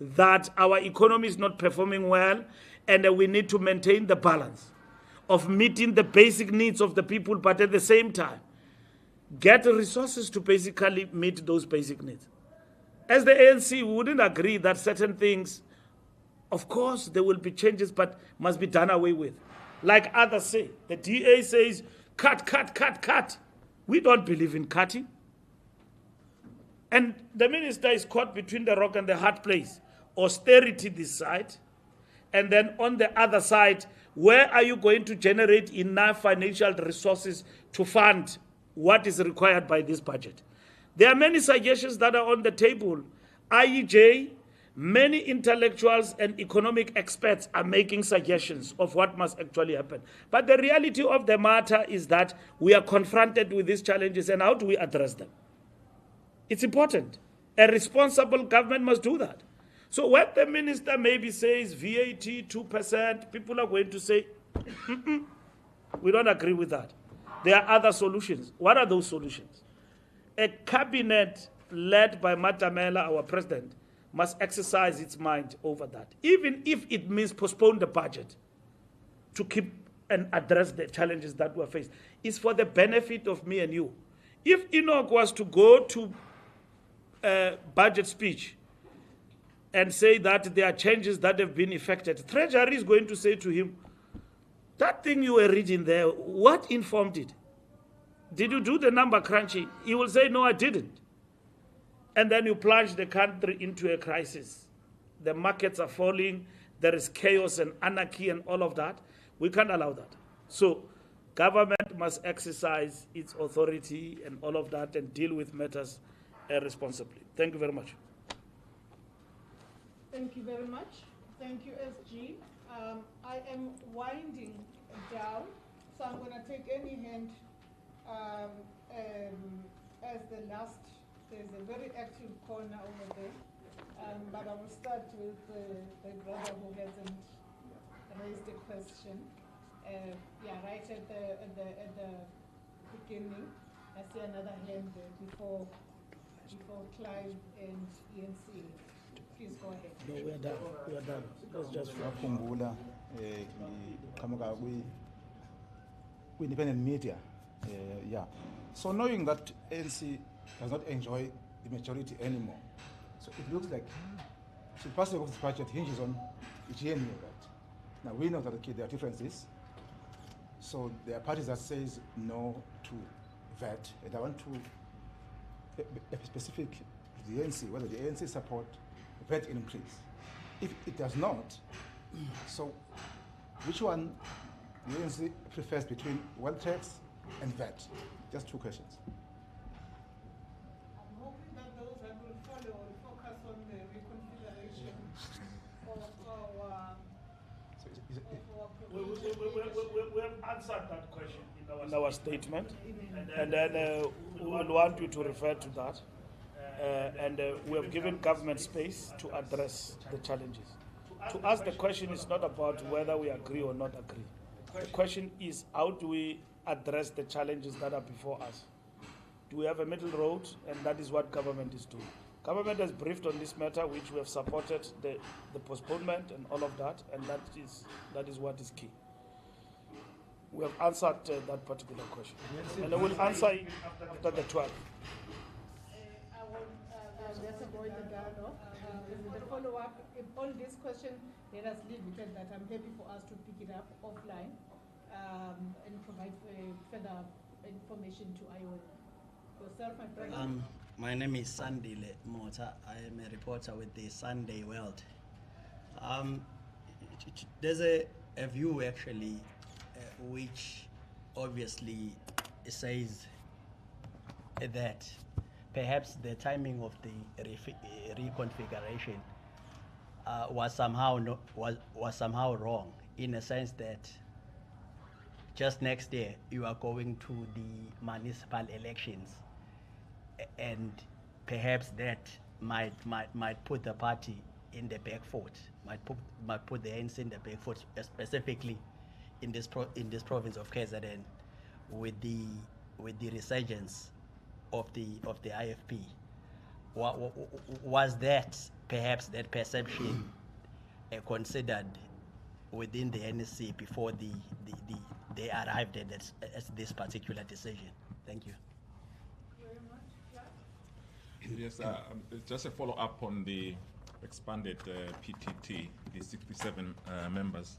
Speaker 3: that our economy is not performing well, and we need to maintain the balance of meeting the basic needs of the people, but at the same time, get resources to basically meet those basic needs. As the ANC, we wouldn't agree that certain things, of course, there will be changes, but must be done away with. Like others say, the DA says, cut. We don't believe in cutting. And the minister is caught between the rock and the hard place. Austerity this side, and then on the other side, where are you going to generate enough financial resources to fund what is required by this budget? There are many suggestions that are on the table. IEJ, many intellectuals and economic experts are making suggestions of what must actually happen. But the reality of the matter is that we are confronted with these challenges, and how do we address them? It's important. A responsible government must do that. So when the minister maybe says VAT 2%, people are going to say, we don't agree with that. There are other solutions. What are those solutions? A cabinet led by Matamela, our president, must exercise its mind over that, even if it means postpone the budget to keep and address the challenges that we're faced. It's for the benefit of me and you. If Enoch was to go to a budget speech and say that there are changes that have been effected, Treasury is going to say to him, that thing you were reading there, what informed it? Did you do the number crunching? He will say, no, I didn't. And then you plunge the country into a crisis. The markets are falling, there is chaos and anarchy and all of that. We can't allow that. So government must exercise its authority and all of that and deal with matters responsibly. Thank you very much.
Speaker 1: Thank you very much. Thank you, SG. I am winding down, so I'm going to take any hand as the last. There's a very active corner over there, but I will start with the brother who hasn't raised a question. Yeah, right at the beginning. I see another hand before Clive and ANC. Please go ahead.
Speaker 3: No, we are done. We are done. Let's just
Speaker 6: Ngaphumbula qhamuka independent media. Yeah. So knowing that ANC does not enjoy the majority anymore, so it looks like the passing of this budget hinges on EGN that. Now we know that there are differences. So there are parties that says no to VAT, and I want to be specific to the ANC, whether the ANC support VAT increase. If it does not, so which one the ANC prefers between wealth tax and VAT? Just two questions.
Speaker 1: I'm hoping that those that will follow will focus on the reconfiguration of our
Speaker 3: we have answered that question in our statement, and then we will want you to refer to that. And we have given government space to address the challenges. To us, the question is not about whether we agree or not agree. The question is, how do we address the challenges that are before us? Do we have a middle road? And that is what government is doing. Government has briefed on this matter, which we have supported the postponement and all of that, and that is what is key. We have answered that particular question. And I will answer it after the 12th.
Speaker 1: Let's avoid the dialogue. The follow-up, if on this question, let us leave it at that. I'm happy for us to pick it up offline and provide further information to Iowa. Yourself, my friend?
Speaker 7: My name is Sandile Mota. I am a reporter with the Sunday World. There's a view actually which obviously says that perhaps the timing of the reconfiguration was somehow wrong, in a sense that just next year you are going to the municipal elections, and perhaps that might put the party in the back foot, might put the ANC in the back foot, specifically in this province of KZN, with the resurgence of the IFP. Was that perhaps that perception considered within the NSC before they arrived at this particular decision? Thank you.
Speaker 4: Yes, just a follow-up on the expanded PTT, the 67 members.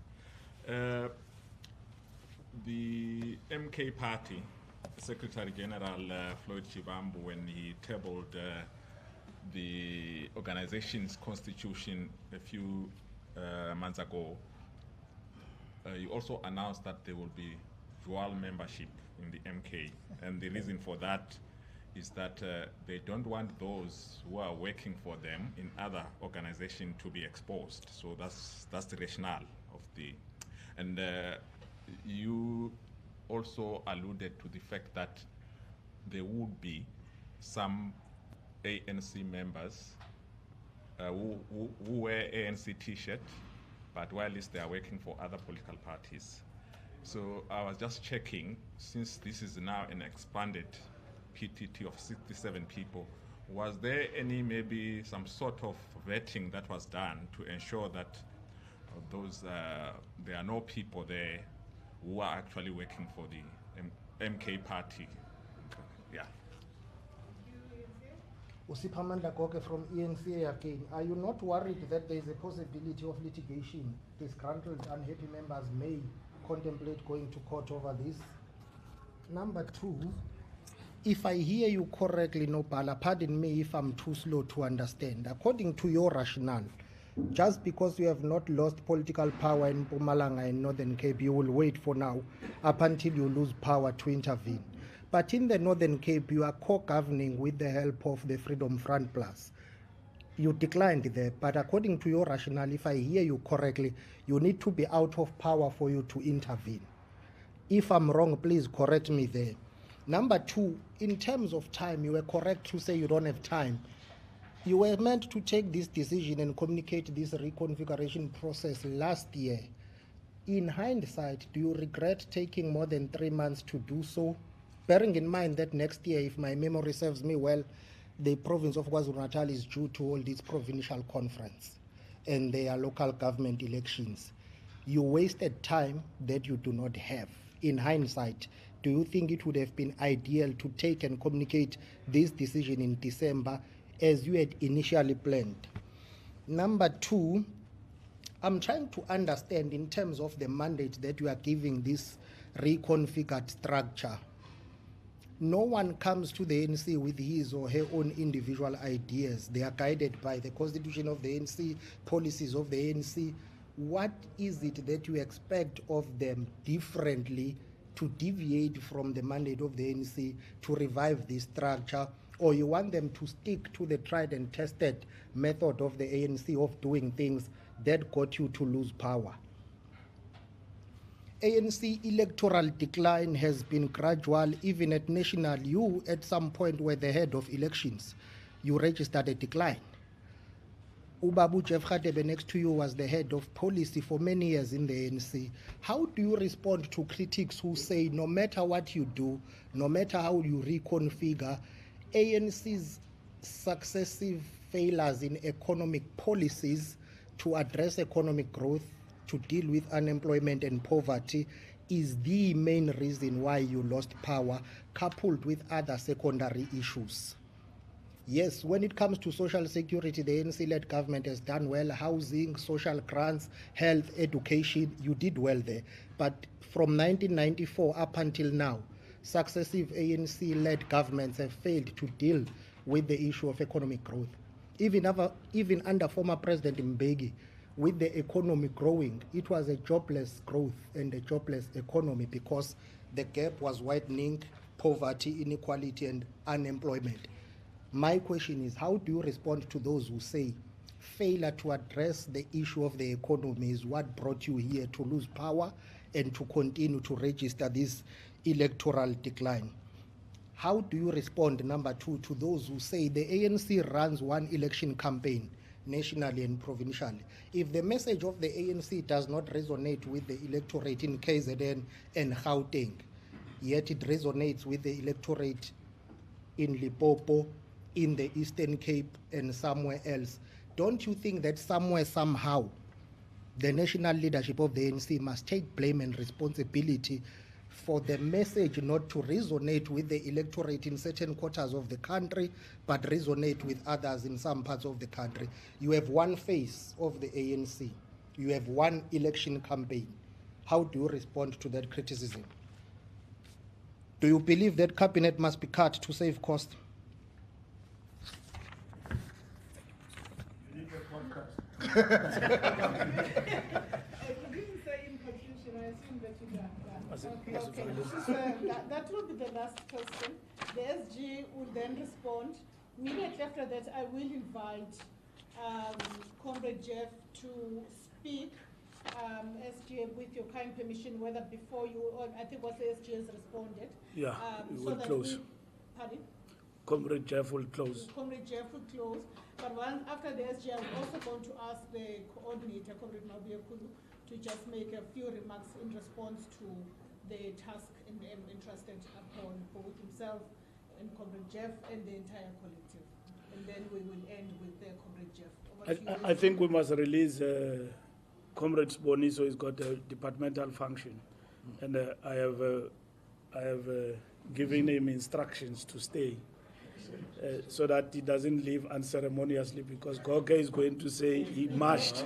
Speaker 4: The MK party, Secretary General Floyd Chibambu, when he tabled the organization's constitution a few months ago, you also announced that there will be dual membership in the MK. And the reason for that is that they don't want those who are working for them in other organizations to be exposed. So that's the rationale of the, and you also alluded to the fact that there would be some ANC members who wear ANC t-shirt, but while they are working for other political parties. So I was just checking, since this is now an expanded PTT of 67 people, was there any, maybe some sort of vetting that was done to ensure that those there are no people there who are actually working for the MK party? Yeah.
Speaker 2: Usiphamanda Goke from ANC again. Are you not worried that there is a possibility of litigation? Disgruntled, unhappy members may contemplate going to court over this. Number two, if I hear you correctly, Nopala, pardon me if I'm too slow to understand. According to your rationale, just because you have not lost political power in Mpumalanga and Northern Cape, you will wait for now up until you lose power to intervene. But in the Northern Cape, you are co-governing with the help of the Freedom Front Plus. You declined there, but according to your rationale, if I hear you correctly, you need to be out of power for you to intervene. If I'm wrong, please correct me there. Number two, in terms of time, you were correct to say you don't have time. You were meant to take this decision and communicate this reconfiguration process last year. In hindsight, do you regret taking more than 3 months to do so? Bearing in mind that next year, if my memory serves me well, the province of KwaZulu-Natal is due to hold its provincial conference and their local government elections. You wasted time that you do not have. In hindsight, do you think it would have been ideal to take and communicate this decision in December as you had initially planned? Number two, I'm trying to understand in terms of the mandate that you are giving this reconfigured structure. No one comes to the ANC with his or her own individual ideas. They are guided by the constitution of the ANC, policies of the ANC. What is it that you expect of them differently to deviate from the mandate of the ANC to revive this structure? Or you want them to stick to the tried and tested method of the ANC of doing things that got you to lose power? ANC electoral decline has been gradual, even at national. You, at some point, were the head of elections. You registered a decline. Ubabu Jeff Radebe next to you was the head of policy for many years in the ANC. How do you respond to critics who say no matter what you do, no matter how you reconfigure, ANC's successive failures in economic policies to address economic growth, to deal with unemployment and poverty, is the main reason why you lost power, coupled with other secondary issues? Yes, when it comes to social security, the ANC-led government has done well. Housing, social grants, health, education, you did well there. But from 1994 up until now, successive ANC-led governments have failed to deal with the issue of economic growth. Even under former President Mbeki, with the economy growing, it was a jobless growth and a jobless economy because the gap was widening, poverty, inequality, and unemployment. My question is, how do you respond to those who say failure to address the issue of the economy is what brought you here to lose power and to continue to register this electoral decline? How do you respond, number two, to those who say the ANC runs one election campaign nationally and provincially? If the message of the ANC does not resonate with the electorate in KZN and Gauteng, yet it resonates with the electorate in Limpopo, in the Eastern Cape, and somewhere else, don't you think that somewhere, somehow, the national leadership of the ANC must take blame and responsibility for the message not to resonate with the electorate in certain quarters of the country, but resonate with others in some parts of the country? You have one face of the ANC. You have one election campaign. How do you respond to that criticism? Do you believe that cabinet must be cut to save cost?
Speaker 1: You didn't say in conclusion, I assume that you done. Okay. That will be the last question. The SG will then respond. Immediately after that, I will invite Comrade Jeff to speak. SG, with your kind permission, whether before you, or I think what the SG has responded.
Speaker 3: Yeah, we will close.
Speaker 1: Pardon?
Speaker 3: Comrade Jeff will close.
Speaker 1: Comrade Jeff will close. But after the SG, I'm also going to ask the coordinator, Comrade Mabia Kulu, to just make a few remarks in response to the task entrusted upon both himself and Comrade Jeff and the entire collective. And then we will end with Comrade Jeff.
Speaker 3: I think we must release Comrade Boniso. He's got a departmental function, and I have given him instructions to stay so that he doesn't leave unceremoniously, because Goke is going to say he marched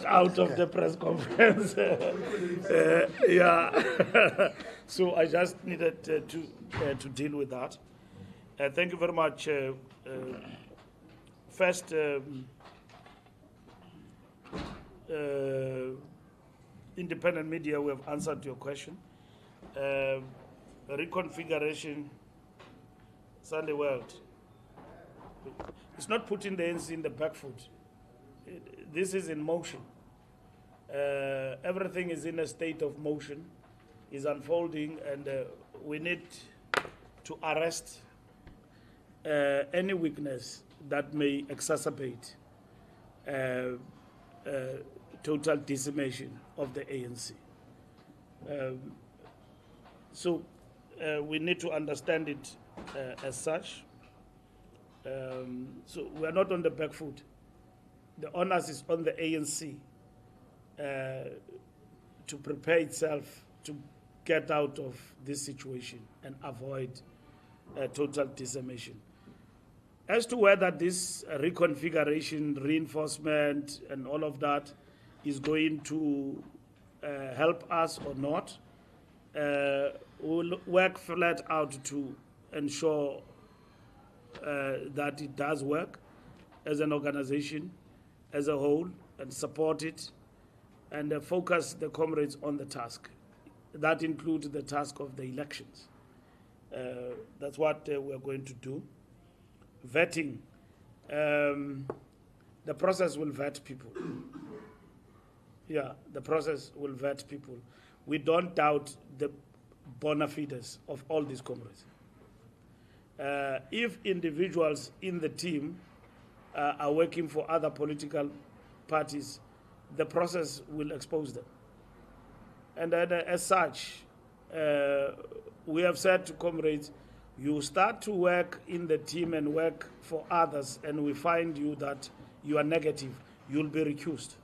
Speaker 3: out of the press conference. Yeah. So I just needed to deal with that. Thank you very much. First, independent media, we have answered your question. Reconfiguration, Sunday World. It's not putting the ANC in the back foot. This is in motion. Everything is in a state of motion, is unfolding, and we need to arrest any weakness that may exacerbate total decimation of the ANC. So we need to understand it as such. So we are not on the back foot. The onus is on the ANC to prepare itself to get out of this situation and avoid total decimation. As to whether this reconfiguration, reinforcement, and all of that is going to help us or not, we'll work flat out to ensure that it does work as an organization, as a whole, and support it, and focus the comrades on the task. That includes the task of the elections. That's what we're going to do. Vetting. The process will vet people. Yeah, the process will vet people. We don't doubt the bona fides of all these comrades. If individuals in the team are working for other political parties, the process will expose them. And then, as such, we have said to comrades, you start to work in the team and work for others, and we find you that you are negative, you'll be recused.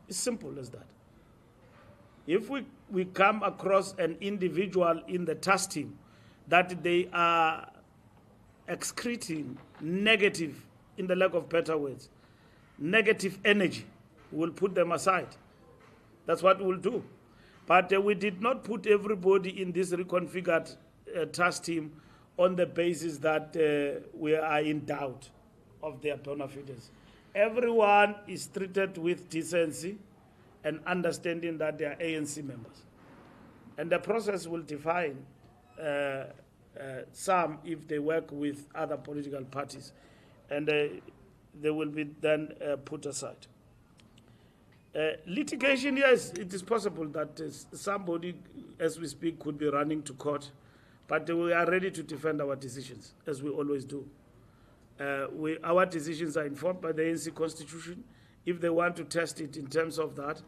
Speaker 3: It's simple as that. If we come across an individual in the task team that they are excreting negative, in the lack of better words, negative energy, we'll put them aside. That's what we'll do. But we did not put everybody in this reconfigured task team on the basis that we are in doubt of their bona fides. Everyone is treated with decency and understanding that they are ANC members. And the process will define some if they work with other political parties, and they will be then put aside. Litigation, yes, it is possible that somebody, as we speak, could be running to court, but we are ready to defend our decisions, as we always do. Our decisions are informed by the ANC Constitution. If they want to test it in terms of that,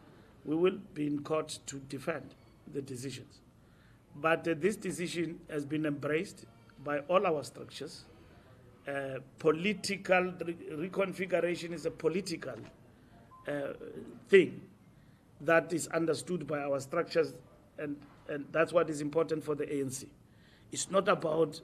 Speaker 3: we will be in court to defend the decisions. But this decision has been embraced by all our structures. Political reconfiguration is a political thing that is understood by our structures, and that's what is important for the ANC. It's not about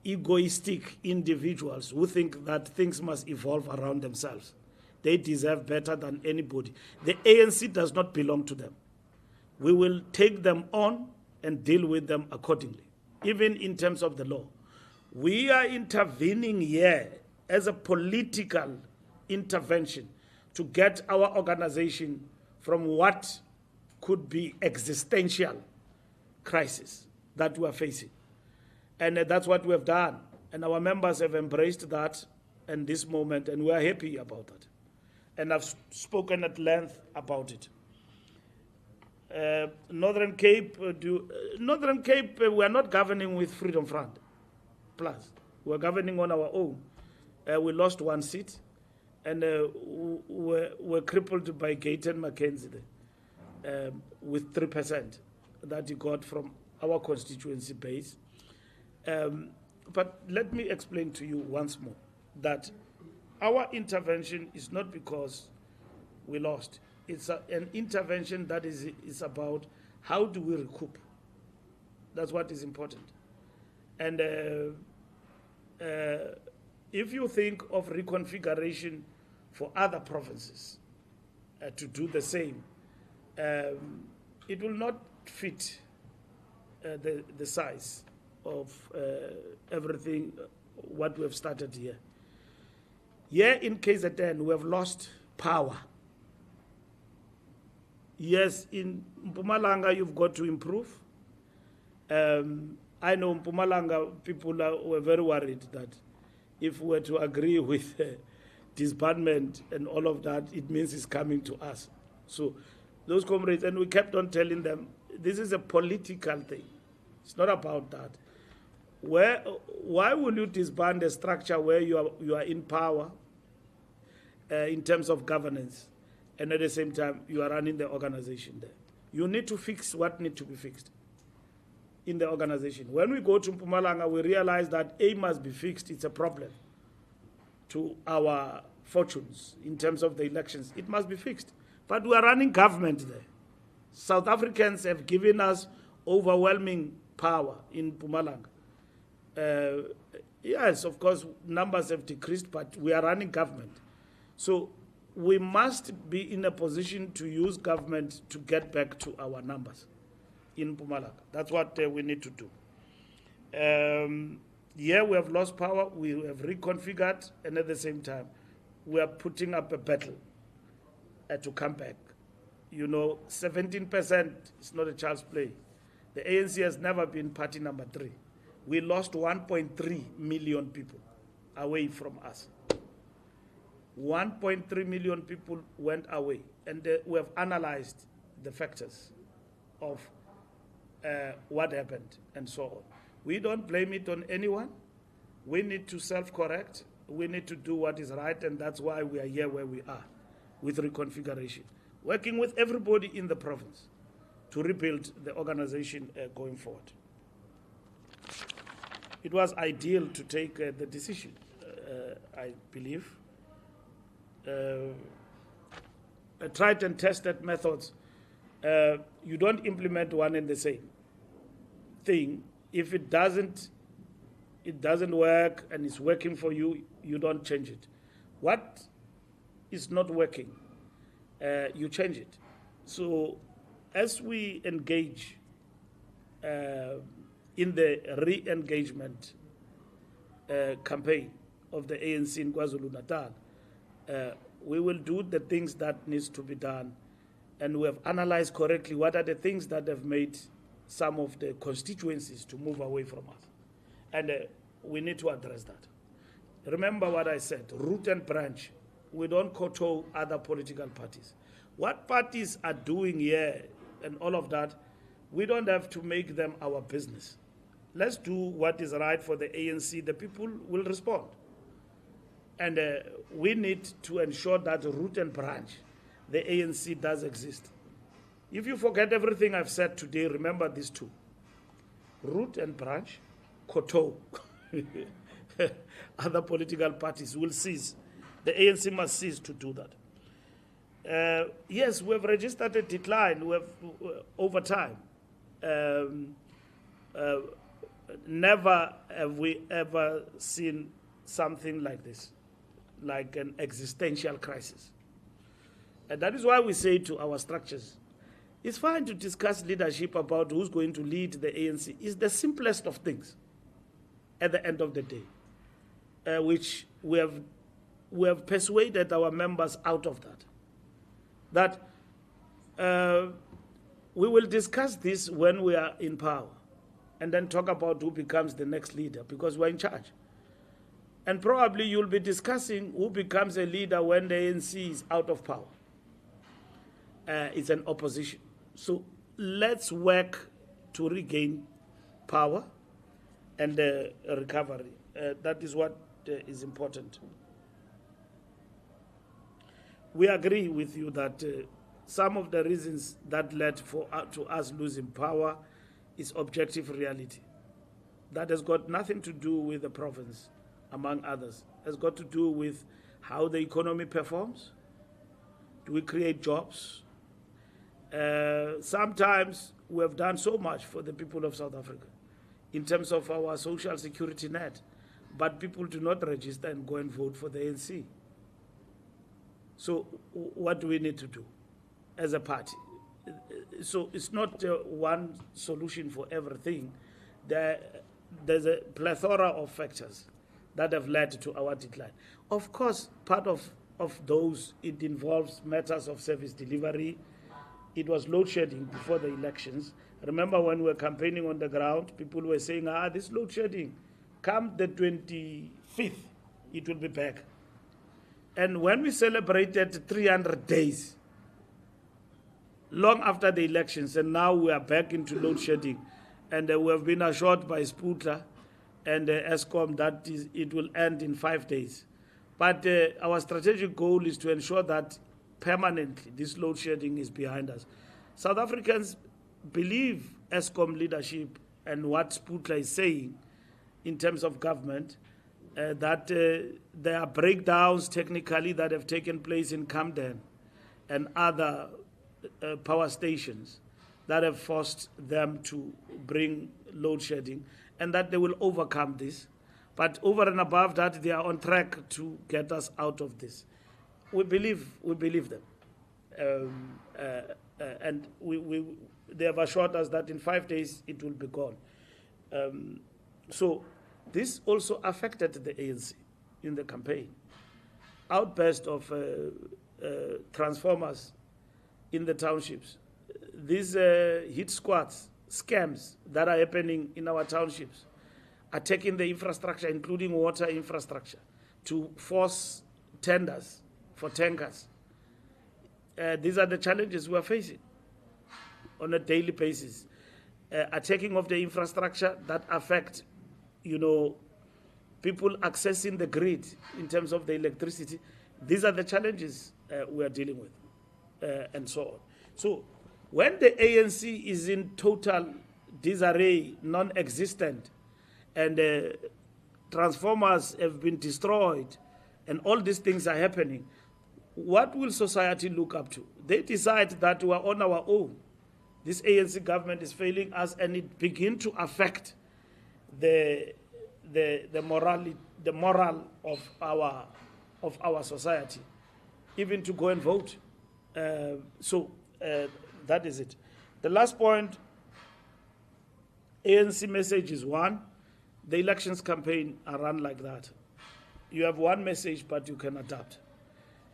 Speaker 3: egoistic individuals who think that things must evolve around themselves. They deserve better than anybody. The ANC does not belong to them. We will take them on and deal with them accordingly, even in terms of the law. We are intervening here as a political intervention to get our organization from what could be existential crisis that we are facing. And that's what we have done. And our members have embraced that in this moment, and we are happy about that. And I've spoken at length about it. Northern Cape, we are not governing with Freedom Front Plus. We are governing on our own. We lost one seat, and we're crippled by Gayton Mackenzie with 3% that he got from our constituency base. But let me explain to you once more that our intervention is not because we lost. It's an intervention that is about how do we recoup. That's what is important. And if you think of reconfiguration for other provinces to do the same, it will not fit the size of everything what we have started here. Here in KZN, we have lost power. Yes, in Mpumalanga, you've got to improve. I know in Mpumalanga, people were very worried that if we were to agree with disbandment and all of that, it means it's coming to us. So those comrades, and we kept on telling them, this is a political thing. It's not about that. Why will you disband a structure where you are in power in terms of governance, and at the same time you are running the organization there? You need to fix what needs to be fixed in the organization. When we go to Mpumalanga, we realize that A must be fixed. It's a problem to our fortunes in terms of the elections. It must be fixed. But we are running government there. South Africans have given us overwhelming power in Mpumalanga. Yes, of course, numbers have decreased, but we are running government. So we must be in a position to use government to get back to our numbers in Mpumalanga. That's what we need to do. Yeah, we have lost power, we have reconfigured, and at the same time, we are putting up a battle to come back. You know, 17% is not a child's play. The ANC has never been party number 3. We lost 1.3 million people away from us. 1.3 million people went away, and we have analyzed the factors of what happened and so on. We don't blame it on anyone. We need to self-correct. We need to do what is right, and that's why we are here where we are with reconfiguration, working with everybody in the province to rebuild the organization going forward. It was ideal to take the decision, I believe. Tried and tested methods. You don't implement one and the same thing. If it doesn't work and it's working for you, you don't change it. What is not working, you change it. So as we engage in the re-engagement campaign of the ANC in KwaZulu-Natal, we will do the things that needs to be done, and we have analyzed correctly what are the things that have made some of the constituencies to move away from us. And we need to address that. Remember what I said, root and branch. We don't kowtow other political parties. What parties are doing here and all of that, we don't have to make them our business. Let's do what is right for the ANC. The people will respond. And we need to ensure that root and branch, the ANC does exist. If you forget everything I've said today, remember these two. Root and branch, kowtow. Other political parties will cease. The ANC must cease to do that. Yes, we have registered a decline. We have, over time. Never have we ever seen something like this, like an existential crisis. And that is why we say to our structures, it's fine to discuss leadership about who's going to lead the ANC. It's the simplest of things at the end of the day, which we we have persuaded our members out of that. We will discuss this when we are in power and then talk about who becomes the next leader, because we're in charge. And probably you'll be discussing who becomes a leader when the ANC is out of power. It's an opposition. So let's work to regain power and recovery. That is what is important. We agree with you that some of the reasons that led to us losing power is objective reality. That has got nothing to do with the province, among others. It has got to do with how the economy performs. Do we create jobs? Sometimes we have done so much for the people of South Africa in terms of our social security net, but people do not register and go and vote for the ANC. So what do we need to do as a party? So it's not one solution for everything. There's a plethora of factors that have led to our decline. Of course, part of those, it involves matters of service delivery. It was load shedding before the elections. Remember when we were campaigning on the ground, people were saying, this load shedding, come the 25th, it will be back. And when we celebrated 300 days, long after the elections, and now we are back into load shedding, and we have been assured by Sputla and ESCOM that it will end in 5 days. But our strategic goal is to ensure that permanently this load shedding is behind us. South Africans believe ESCOM leadership and what Sputla is saying in terms of government, that there are breakdowns technically that have taken place in Camden and other power stations that have forced them to bring load shedding, and that they will overcome this. But over and above that, they are on track to get us out of this. We believe them. And they have assured us that in 5 days it will be gone. So this also affected the ANC in the campaign. Outburst of transformers in the townships. These hit squads, scams that are happening in our townships, attacking the infrastructure, including water infrastructure, to force tenders for tankers. These are the challenges we are facing on a daily basis. Attacking of the infrastructure that affect, people accessing the grid in terms of the electricity. These are the challenges we are dealing with, and so on. So when the ANC is in total disarray, non-existent, and transformers have been destroyed, and all these things are happening, what will society look up to? They decide that we are on our own. This ANC government is failing us, and it begins to affect the moral of our society, even to go and vote. So that is it. The last point, ANC message is one. The elections campaign are run like that. You have one message, but you can adapt.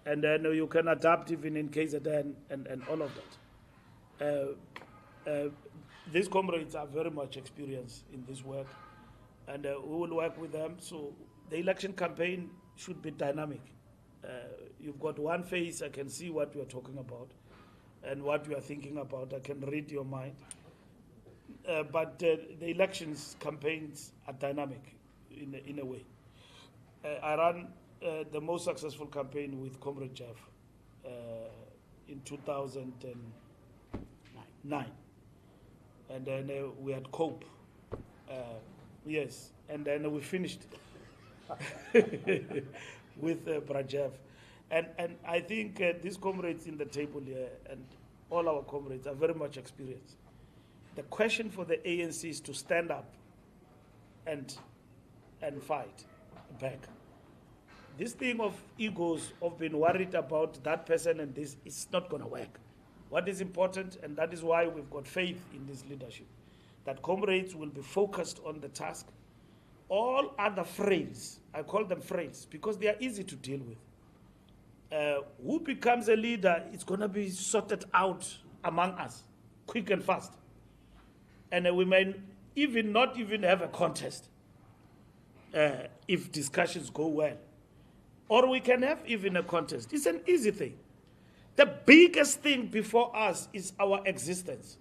Speaker 3: And then you can adapt even in KZN and all of that. These comrades are very much experienced in this work, and we will work with them. So the election campaign should be dynamic. You've got one face, I can see what you are talking about and what you are thinking about. I can read your mind. But the elections campaigns are dynamic in a way. I ran the most successful campaign with Comrade Jeff in 2009. And then we had COPE. Yes, and then we finished with Brajev. And I think these comrades in the table here and all our comrades are very much experienced. The question for the ANC is to stand up and fight back. This thing of egos, of being worried about that person and this, is not going to work. What is important, and that is why we've got faith in this leadership, that comrades will be focused on the task. All other frails, I call them frails, because they are easy to deal with. who becomes a leader, it's going to be sorted out among us, quick and fast. And we may not even have a contest if discussions go well. Or we can have even a contest. It's an easy thing. The biggest thing before us is our existence.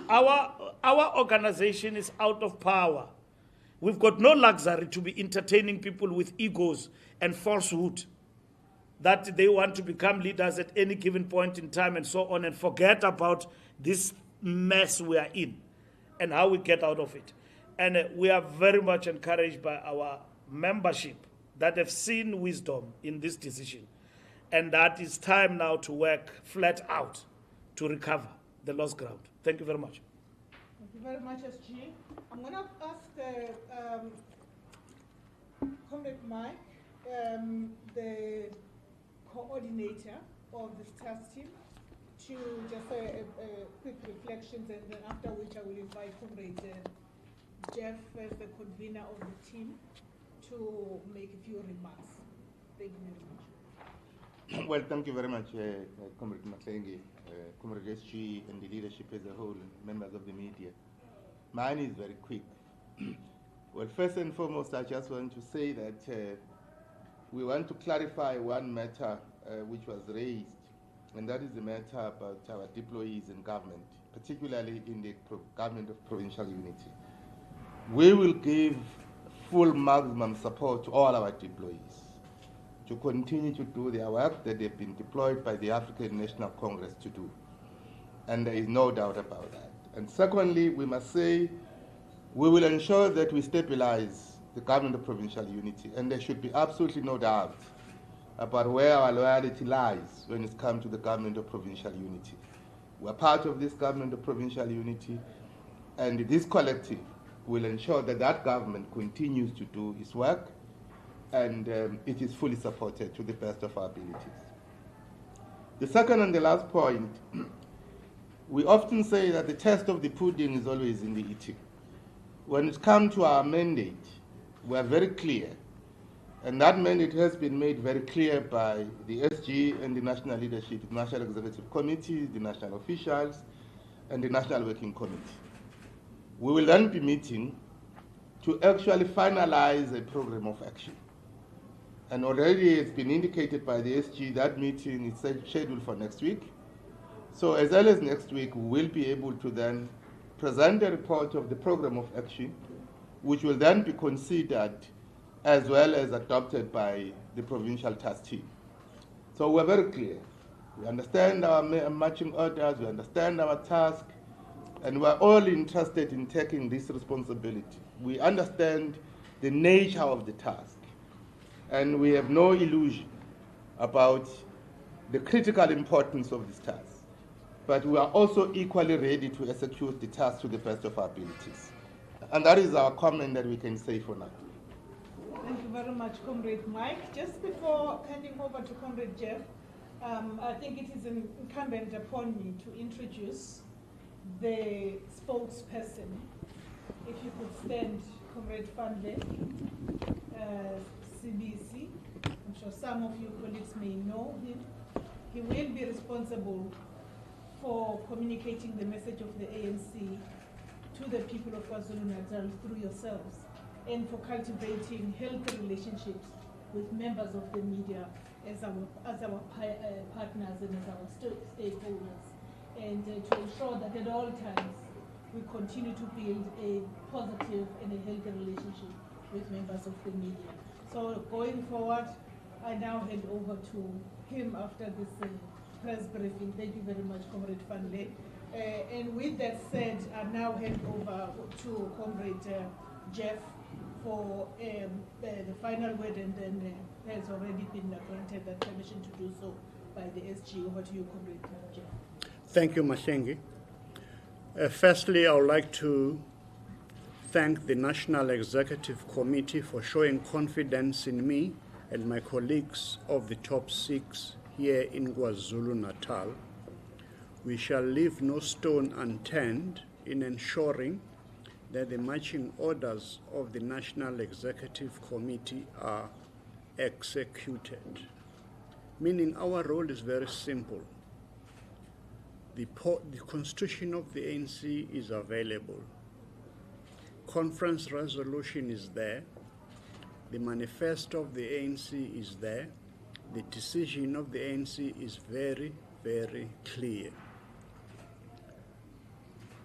Speaker 3: Our organization is out of power. We've got no luxury to be entertaining people with egos and falsehood that they want to become leaders at any given point in time and so on, and forget about this mess we are in and how we get out of it. And we are very much encouraged by our membership that have seen wisdom in this decision, and that it's time now to work flat out to recover the lost ground. Thank you very much.
Speaker 1: Thank you very much, SG. I'm going to ask Comrade Mike, the coordinator of this task team, to just quick reflections, and then after which I will invite Comrade Jeff, as the convener of the team, to make a few remarks. Thank you very much.
Speaker 8: Well, thank you very much, Comrade Matlenge, Comrade SG, and the leadership as a whole, members of the media. Mine is very quick. Well, first and foremost, I just want to say that we want to clarify one matter which was raised, and that is the matter about our deployees in government, particularly in the government of provincial unity. We will give full maximum support to all our deployees to continue to do their work that they've been deployed by the African National Congress to do. And there is no doubt about that. And secondly, we must say we will ensure that we stabilize the government of provincial unity, and there should be absolutely no doubt about where our loyalty lies when it comes to the government of provincial unity. We're part of this government of provincial unity, and this collective will ensure that that government continues to do its work, and it is fully supported to the best of our abilities. The second and the last point, we often say that the test of the pudding is always in the eating. When it comes to our mandate, we are very clear, and that mandate has been made very clear by the SG and the national leadership, the National Executive Committee, the national officials, and the National Working Committee. We will then be meeting to actually finalize a program of action. And already it's been indicated by the SG that meeting is scheduled for next week. So as early as next week, we will be able to then present a report of the program of action, which will then be considered as well as adopted by the provincial task team. So we're very clear. We understand our marching orders, we understand our task, and we're all interested in taking this responsibility. We understand the nature of the task, and we have no illusion about the critical importance of this task. But we are also equally ready to execute the task to the best of our abilities. And that is our comment that we can say for now.
Speaker 1: Thank you very much, Comrade Mike. Just before handing over to Comrade Jeff, I think it is incumbent upon me to introduce the spokesperson. If you could stand, Comrade Fanle, CBC. I'm sure some of you colleagues may know him. He will be responsible for communicating the message of the ANC to the people of KwaZulu-Natal through yourselves, and for cultivating healthy relationships with members of the media as our partners and as our stakeholders, and to ensure that at all times we continue to build a positive and a healthy relationship with members of the media. So going forward, I now hand over to him after this press briefing. Thank you very much, Comrade Fanle. And with that said, I now hand over to Comrade Jeff for the final word, and then has already been granted that permission to do so by the SG. Over to you, Comrade Jeff.
Speaker 9: Thank you, Mashengi. Firstly, I would like to thank the National Executive Committee for showing confidence in me and my colleagues of the top 6 here in KwaZulu-Natal. We shall leave no stone unturned in ensuring that the marching orders of the National Executive Committee are executed. meaning our role is very simple. The constitution of the ANC is available. Conference resolution is there. The manifesto of the ANC is there. The decision of the ANC is very, very clear.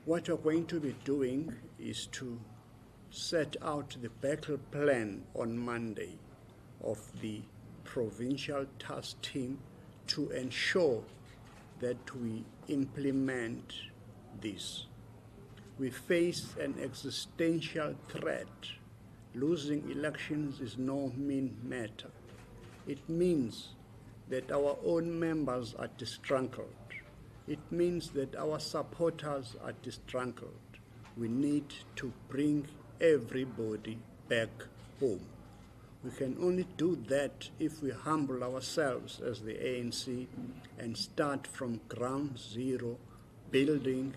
Speaker 9: What we're going to be doing is to set out the battle plan on Monday of the provincial task team to ensure that we implement this. We face an existential threat. Losing elections is no mean matter. It means that our own members are disgruntled. It means that our supporters are disgruntled. We need to bring everybody back home. We can only do that if we humble ourselves as the ANC and start from ground zero, building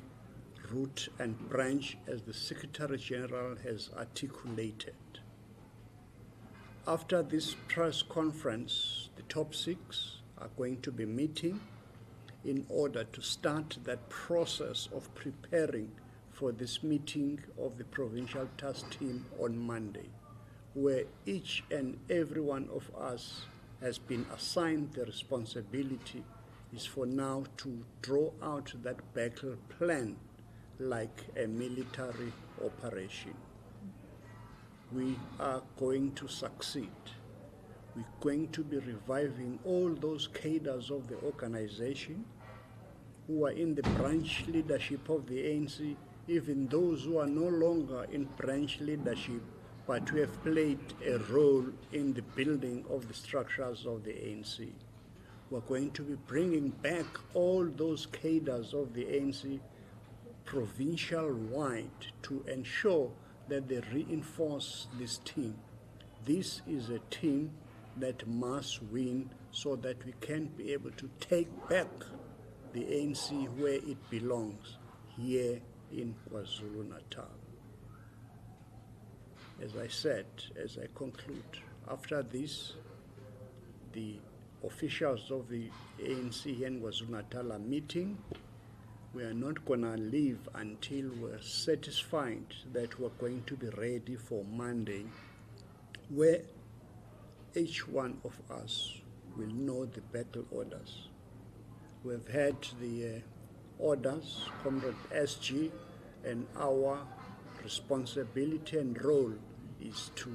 Speaker 9: root and branch as the Secretary General has articulated. After this press conference, the top six are going to be meeting in order to start that process of preparing for this meeting of the provincial task team on Monday, where each and every one of us has been assigned the responsibility is for now to draw out that battle plan like a military operation. We are going to succeed. We're going to be reviving all those cadres of the organization who are in the branch leadership of the ANC, even those who are no longer in branch leadership, but who have played a role in the building of the structures of the ANC. We're going to be bringing back all those cadres of the ANC provincial-wide to ensure that they reinforce this team. This is a team that must win so that we can be able to take back the ANC where it belongs, here in KwaZulu-Natal. As I said, as I conclude, after this, the officials of the ANC here in KwaZulu-Natal are meeting. We are not going to leave until we're satisfied that we're going to be ready for Monday, where each one of us will know the battle orders. We've had the orders, Comrade SG, and our responsibility and role is to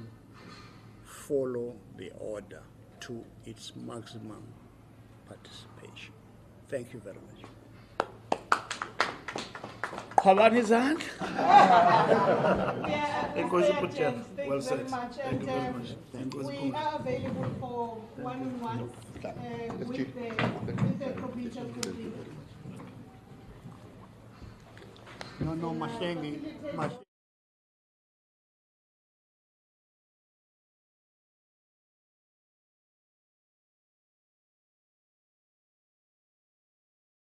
Speaker 9: follow the order to its maximum participation. Thank you very much.
Speaker 3: Khabani izandla.
Speaker 1: Enkosi Potchefstroom. Thank
Speaker 3: Well
Speaker 1: you
Speaker 3: said.
Speaker 1: very much.
Speaker 3: Thank you very much.
Speaker 1: And we are available for one-on-ones with the provincial committee.
Speaker 9: No, Mahlengi.